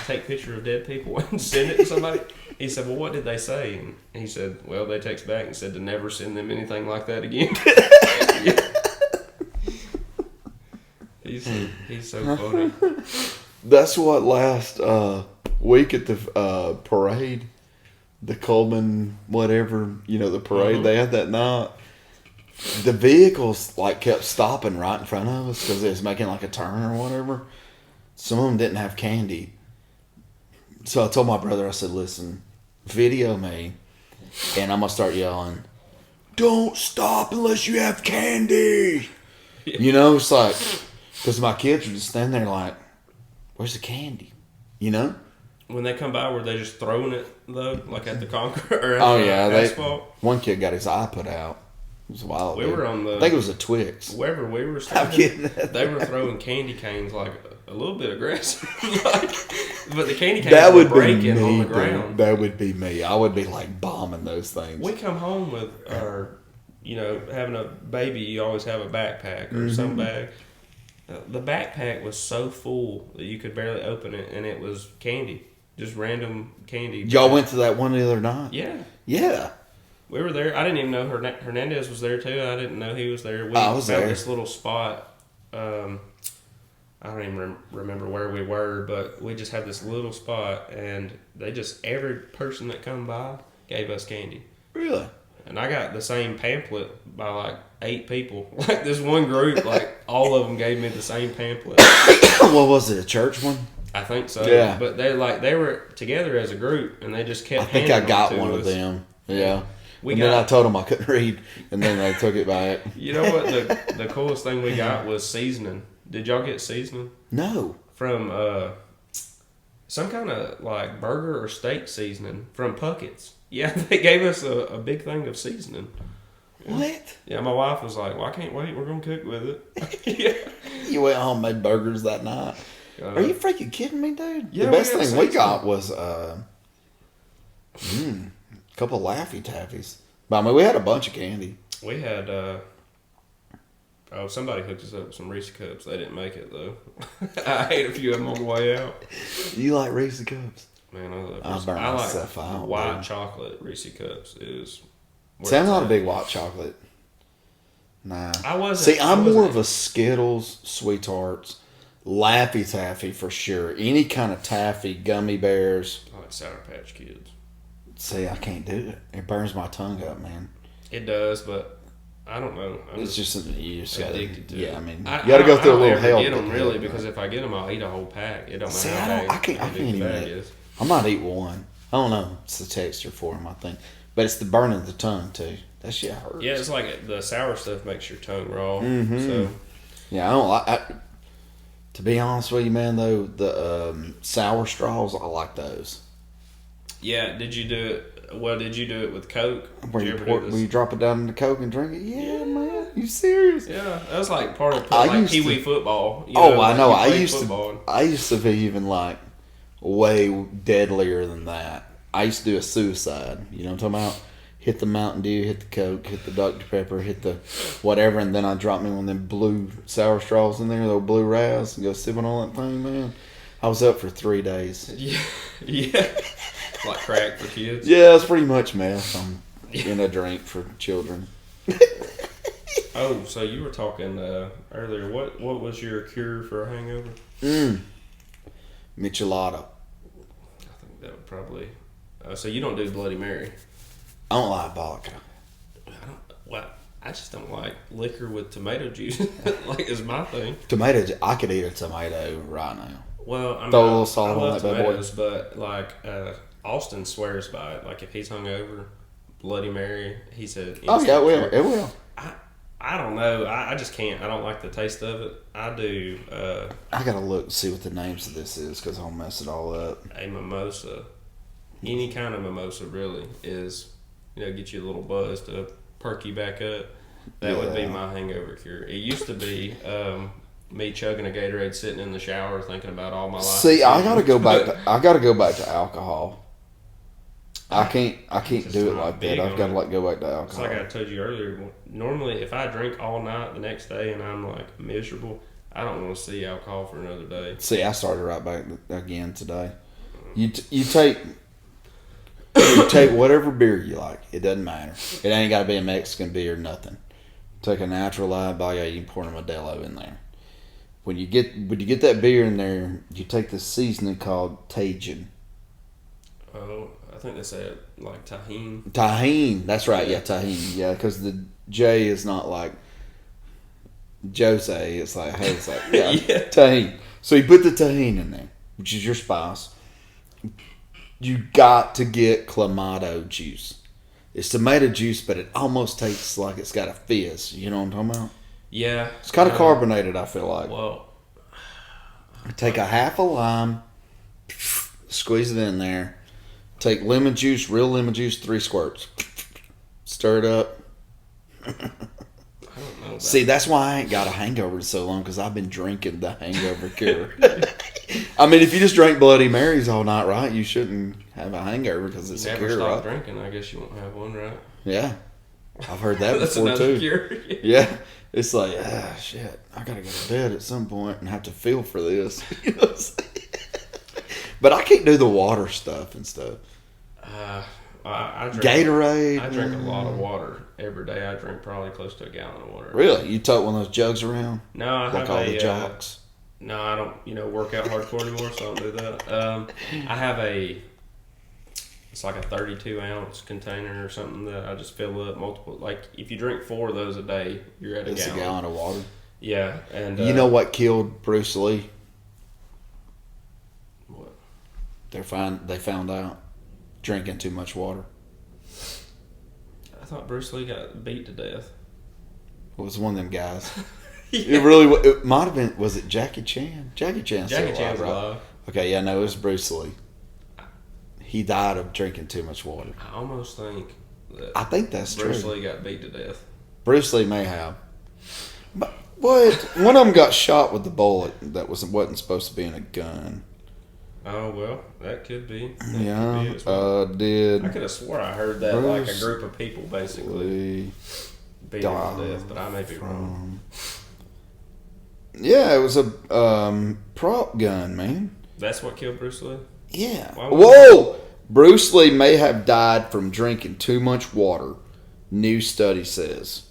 "Take picture of dead people and send it to somebody." He said, "Well, what did they say?" And he said, "Well, they text back and said to never send them anything like that again." He's so funny. That's what last week at the parade, the Coleman whatever, the parade they had that night. The vehicles kept stopping right in front of us because they was making a turn or whatever. Some of them didn't have candy. So I told my brother, I said, listen, video me and I'm going to start yelling, don't stop unless you have candy. Yeah. It's like, because my kids were just standing there like, where's the candy? When they come by, were they just throwing it though, like at the concrete or asphalt? One kid got his eye put out. It was wild. We were on I think it was a Twix. Wherever we were standing, they were throwing candy canes a little bit aggressive. But the candy canes were breaking on the ground. That would be me. I would be bombing those things. We come home with our, having a baby, you always have a backpack or some bag. The backpack was so full that you could barely open it, and it was candy. Just random candy. Y'all went to that one the other night? Yeah. Yeah. We were there. I didn't even know Hernandez was there, too. I didn't know he was there. We I was found there. This little spot. I don't even remember where we were, but we just had this little spot, and every person that come by gave us candy. Really? And I got the same pamphlet by 8 people. This one group, all of them gave me the same pamphlet. What was it, a church one? I think so. Yeah. But they were together as a group, and they just kept. I think I got one of them. Yeah. Then I told them I couldn't read, and then they took it back. You know what? The coolest thing we got was seasoning. Did y'all get seasoning? No. From some kind of burger or steak seasoning from Puckett's. Yeah, they gave us a big thing of seasoning. What? Yeah, my wife was like, "Well, I can't wait. We're gonna cook with it." Yeah. You went home and made burgers that night. Are you freaking kidding me, dude? Yeah, the best thing we got was a couple Laffy Taffies. But I mean, we had a bunch of candy. We had somebody hooked us up with some Reese Cups. They didn't make it though. I ate a few of them on the way out. You like Reese Cups? Man, I love Reese. I myself out. White chocolate Reese Cups is. See, I'm not a big white chocolate. Nah. I wasn't. See, I'm more of a Skittles, Sweet Tarts, Laffy Taffy for sure. Any kind of taffy, gummy bears. I like Sour Patch Kids. See, I can't do it. It burns my tongue up, man. It does, but I don't know. It's just something you just got addicted to. Yeah, I mean, you I got to go through a little I hell. don't ever get them really because if I get them, I'll eat a whole pack. It don't matter. See, how I can't even bag eat. is. I might eat one. I don't know. It's the texture for them, I think. But it's the burning of the tongue, too. That shit hurts. Yeah, it's like the sour stuff makes your tongue raw. Mm-hmm. So yeah, I don't like. To be honest with you, man, though, the sour straws, I like those. yeah, did you do it? Well, did you do it with Coke? Where Did you, ever do this? where you drop it down in the Coke and drink it? Yeah, man. You serious? Yeah, that was like part of I like used Pee Wee to- football. Oh, like I know. you I played used football. to. I used to be even like way deadlier than that. I used to do a suicide. You know what I'm talking about? Hit the Mountain Dew, hit the Coke, hit the Dr. Pepper, hit the whatever, and then I drop me one of them blue sour straws in there, those blue Raz, and go sipping on that thing, man. I was up for 3 days. Yeah, yeah. Like crack for kids. Yeah, it's pretty much meth in a drink for children. Oh, so you were talking earlier. What was your cure for a hangover? Michelada. I think that would probably. So you don't do Bloody Mary? I don't like vodka. I just don't like liquor with tomato juice. Like, is my thing. I could eat a tomato right now. Well, I mean, Throw a little salt I on love that bad boy. tomatoes, but like Austin swears by it. Like if he's hungover, Bloody Mary, he said. Oh yeah, it will. I don't know. I just can't. I don't like the taste of it. I do. I gotta look and see what the names of this is because I'll mess it all up. A mimosa, any kind of mimosa really is, get you a little buzz to perk you back up. That would be my hangover cure. It used to be me chugging a Gatorade, sitting in the shower, thinking about all my life. See, I gotta go back. I gotta go back to alcohol. I can't do it like that. I've got to go back to It's alcohol. like I told you earlier. Normally, if I drink all night the next day and I'm like miserable, I don't want to see alcohol for another day. See, I started right back again today. You take whatever beer you like. It doesn't matter. It ain't got to be a Mexican beer or nothing. Take a natural live Valle. You can pour a Modelo in there. When you get that beer in there, you take this seasoning called Tajin. Oh, I think they say it like tahine. Tahine. That's right. Yeah, tahine. Yeah, because the J is not like Jose. It's like, hey, it's like, yeah, tahine. So you put the tahine in there, which is your spice. You got to get Clamato juice. It's tomato juice, but it almost tastes like it's got a fizz. You know what I'm talking about? Yeah. It's kind of carbonated, I feel like. Well, Take a half a lime, squeeze it in there. Take lemon juice, real lemon juice, 3 squirts. Stir it up. I don't know about See, that's why I ain't got a hangover in so long, because I've been drinking the hangover cure. I mean, if you just drink Bloody Marys all night, right, you shouldn't have a hangover because it's Never a cure, stop right? drinking. I guess you won't have one, right? Yeah. I've heard that That's before, another too. cure. Yeah. It's like, shit, I got to go to bed at some point and have to feel for this. You know what I'm saying? But I can't do the water stuff and stuff. I drink, Gatorade. I drink a lot of water every day. I drink probably close to a gallon of water. Really? You tote one of those jugs around? No, I Like have all the jocks? No, I don't. Work out hardcore anymore, so I don't do that. I have it's like a 32 ounce container or something that I just fill up multiple. Like if you drink 4 of those a day, you're at a It's gallon. a gallon of water. Yeah, and You know what killed Bruce Lee? What? They found out drinking too much water. I thought Bruce Lee got beat to death. It was one of them guys. Yeah. It might have been. Was it Jackie Chan? Jackie Chan's Chan's right? alive. Okay, yeah, no, it was Bruce Lee. He died of drinking too much water. I almost think that I think that's Bruce true. Lee got beat to death. Bruce Lee may have. But what? One of them got shot with the bullet that wasn't supposed to be in a gun. Oh well, that could be. That Yeah, could be as well. did I could have swore I heard that like a Bruce group of people basically Lee beat him died to death, but I may be wrong. Yeah, it was a prop gun, man. That's what killed Bruce Lee? Yeah. Why would- Whoa! Bruce Lee may have died from drinking too much water, new study says.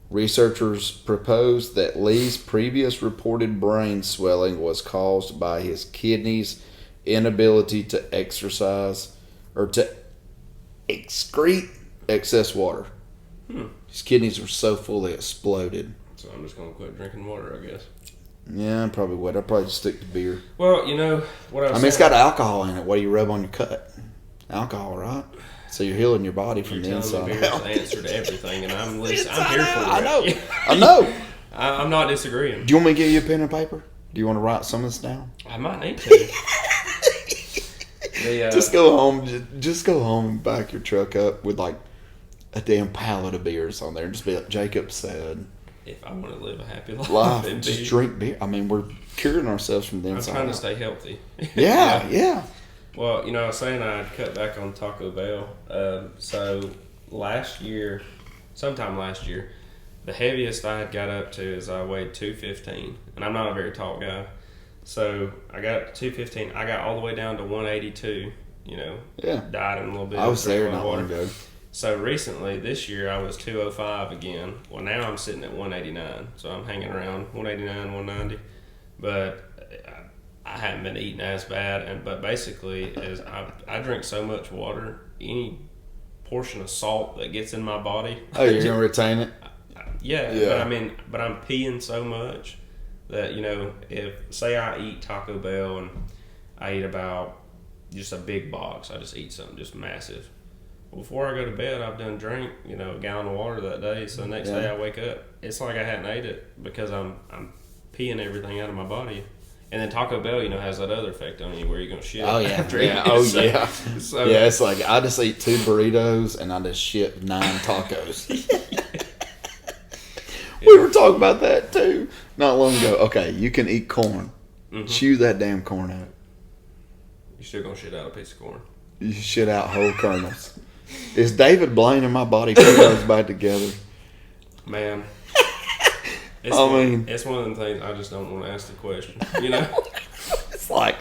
Researchers proposed that Lee's previous reported brain swelling was caused by his kidneys' inability to exercise or to excrete excess water. His kidneys were so full they exploded. So I'm just gonna quit drinking water, I guess. Yeah, I probably would. I'd probably just stick to beer. Well, what I was it's saying, got alcohol in it. What do you rub on your cut? Alcohol, right? So you're healing your body from the inside beer's out. the answer to everything, and I'm here for it. I know. I know. I'm not disagreeing. Do you want me to give you a pen and paper? Do you want to write some of this down? I might need to. Just go home. Just go home and back your truck up with like a damn pallet of beers on there, and just be like Jacob said. If I want to live a happy life, just drink beer. I mean, we're curing ourselves from the inside. I'm trying to stay healthy. Yeah. Well, I was saying I'd cut back on Taco Bell. So sometime last year, the heaviest I had got up to is I weighed 215, and I'm not a very tall guy. So I got up to 215. I got all the way down to 182. Died in a little bit. I was there not long ago. So recently, this year, I was 205 again. Well, now I'm sitting at 189. So I'm hanging around 189, 190. But I haven't been eating as bad. But basically, as I drink so much water, any portion of salt that gets in my body. Oh, you're going to retain it? Yeah. But I'm peeing so much that, if, say I eat Taco Bell and I eat about just a big box, I just eat something just massive. Before I go to bed, I've done drink, a gallon of water that day. So the next day I wake up, it's like I hadn't ate it because I'm peeing everything out of my body. And then Taco Bell, has that other effect on you where you're going to shit. Oh, yeah. After Yeah. eating. Oh, So- yeah. So, Yeah, it's like I just eat 2 burritos and I just shit 9 tacos. We were talking about that too not long ago. Okay, you can eat corn. Mhm. Chew that damn corn out. You're still going to shit out a piece of corn. You shit out whole kernels. Is David Blaine and my body put those back together? Man. It's one of them things I just don't want to ask the question. It's like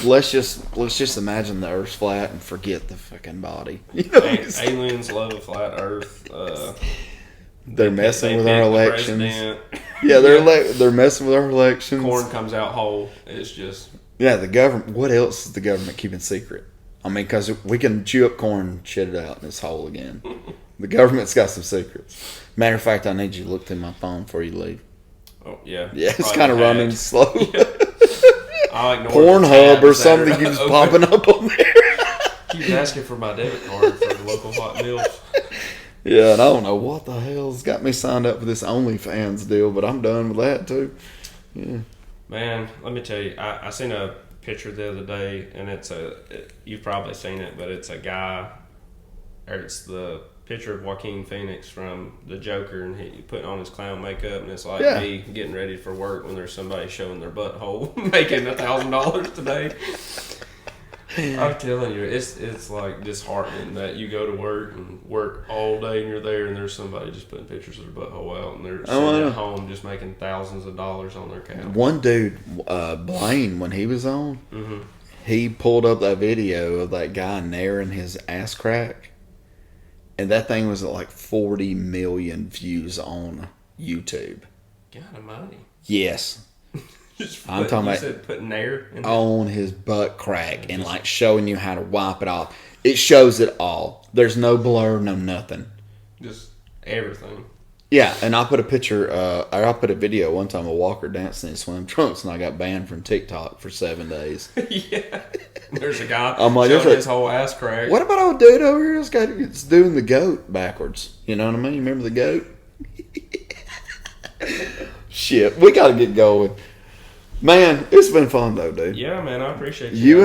let's just imagine the Earth's flat and forget the fucking body. Aliens love a flat Earth. They're messing with pick our the elections. president. Yeah, they're messing with our elections. Corn comes out whole. It's just the government. What else is the government keeping secret? Because we can chew up corn, shit it out, and it's whole again. The government's got some secrets. Matter of fact, I need you to look through my phone before you leave. Oh yeah. Yeah, it's Probably kind of running hacked. slow. I'll ignore Pornhub the or tabs that something are keeps open. popping up on there. Keeps asking for my debit card for the local hot meals. Yeah, and I don't know what the hell's got me signed up for this OnlyFans deal, but I'm done with that too. Yeah. Man, let me tell you, I seen a picture the other day, and you've probably seen it, but it's a guy, or it's the picture of Joaquin Phoenix from The Joker, and he putting on his clown makeup, and it's like me getting ready for work when there's somebody showing their butthole making $1,000 today. I'm telling you, it's like disheartening that you go to work and work all day and you're there and there's somebody just putting pictures of their butthole out and they're sitting at home just making thousands of dollars on their couch. One dude, Blaine, when he was on, he pulled up that video of that guy naring his ass crack, and that thing was at like 40 million views on YouTube. God almighty. Yes. I'm talking about putting air in on his butt crack and like showing you how to wipe it off. It shows it all. There's no blur, no nothing. Just everything. Yeah, and I put a picture, I put a video one time of Walker dancing in swim trunks, and I got banned from TikTok for 7 days. Yeah. There's a guy I'm like, showing his whole ass crack. What about old dude over here? This guy that's doing the goat backwards. You know what I mean? You remember the goat? Shit, we got to get going. Man, it's been fun though, dude. Yeah, man, I appreciate you.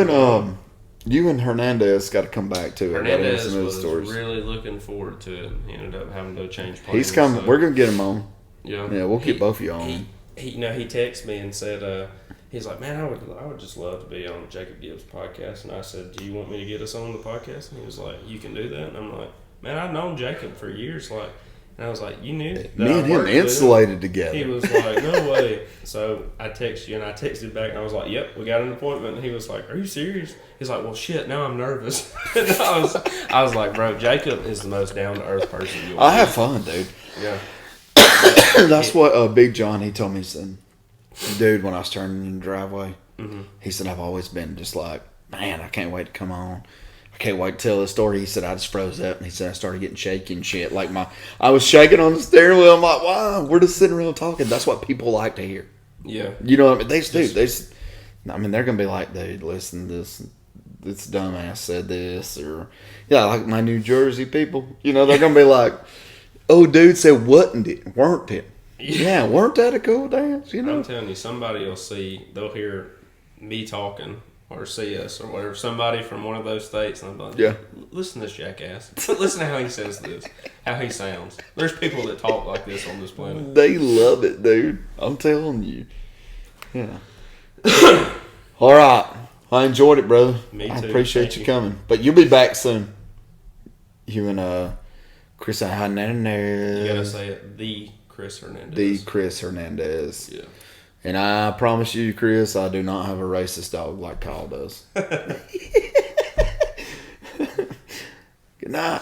You and Hernandez got to come back too. Hernandez was really looking forward to it. He ended up having to change plans. He's coming. So. We're gonna get him on. Yeah, we'll get both of you on. He texted me and said, he's like, man, I would just love to be on Jacob Gibbs' podcast. And I said, do you want me to get us on the podcast? And he was like, you can do that. And I'm like, man, I've known Jacob for years, like. And I was like, you knew that me and him insulated together. He was like, no way. So I texted you, and I texted back, and I was like, yep, we got an appointment. And he was like, are you serious? He's like, well, shit, now I'm nervous. And I was like, bro, Jacob is the most down-to-earth person you'll I have fun, dude. Yeah. That's what Big John, he told me, he said, dude, when I was turning in the driveway, he said, I've always been just like, man, I can't wait to come on. I can't wait to tell the story. He said, I just froze up. And he said, I started getting shaky and shit. Like I was shaking on the steering wheel. I'm like, wow, we're just sitting around talking. That's what people like to hear. Yeah. You know what I mean? They do. I mean, they're going to be like, dude, listen to this. This dumbass said this. Or, yeah, like my New Jersey people. You know, they're going to be like, oh, dude said, weren't it? Yeah, weren't that a cool dance? You know? I'm telling you, somebody will they'll hear me talking or see us or whatever. Somebody from one of those states, and I'm like, yeah, listen to this jackass. Listen to how he says this, how he sounds. There's people that talk like this on this planet. They love it, dude. I'm telling you. Yeah. All right. I enjoyed it, brother. Me too. I appreciate you coming. But you'll be back soon. You and Chris Hernandez. You gotta say it, the Chris Hernandez. The Chris Hernandez. Yeah. And I promise you, Chris, I do not have a racist dog like Kyle does. Good night.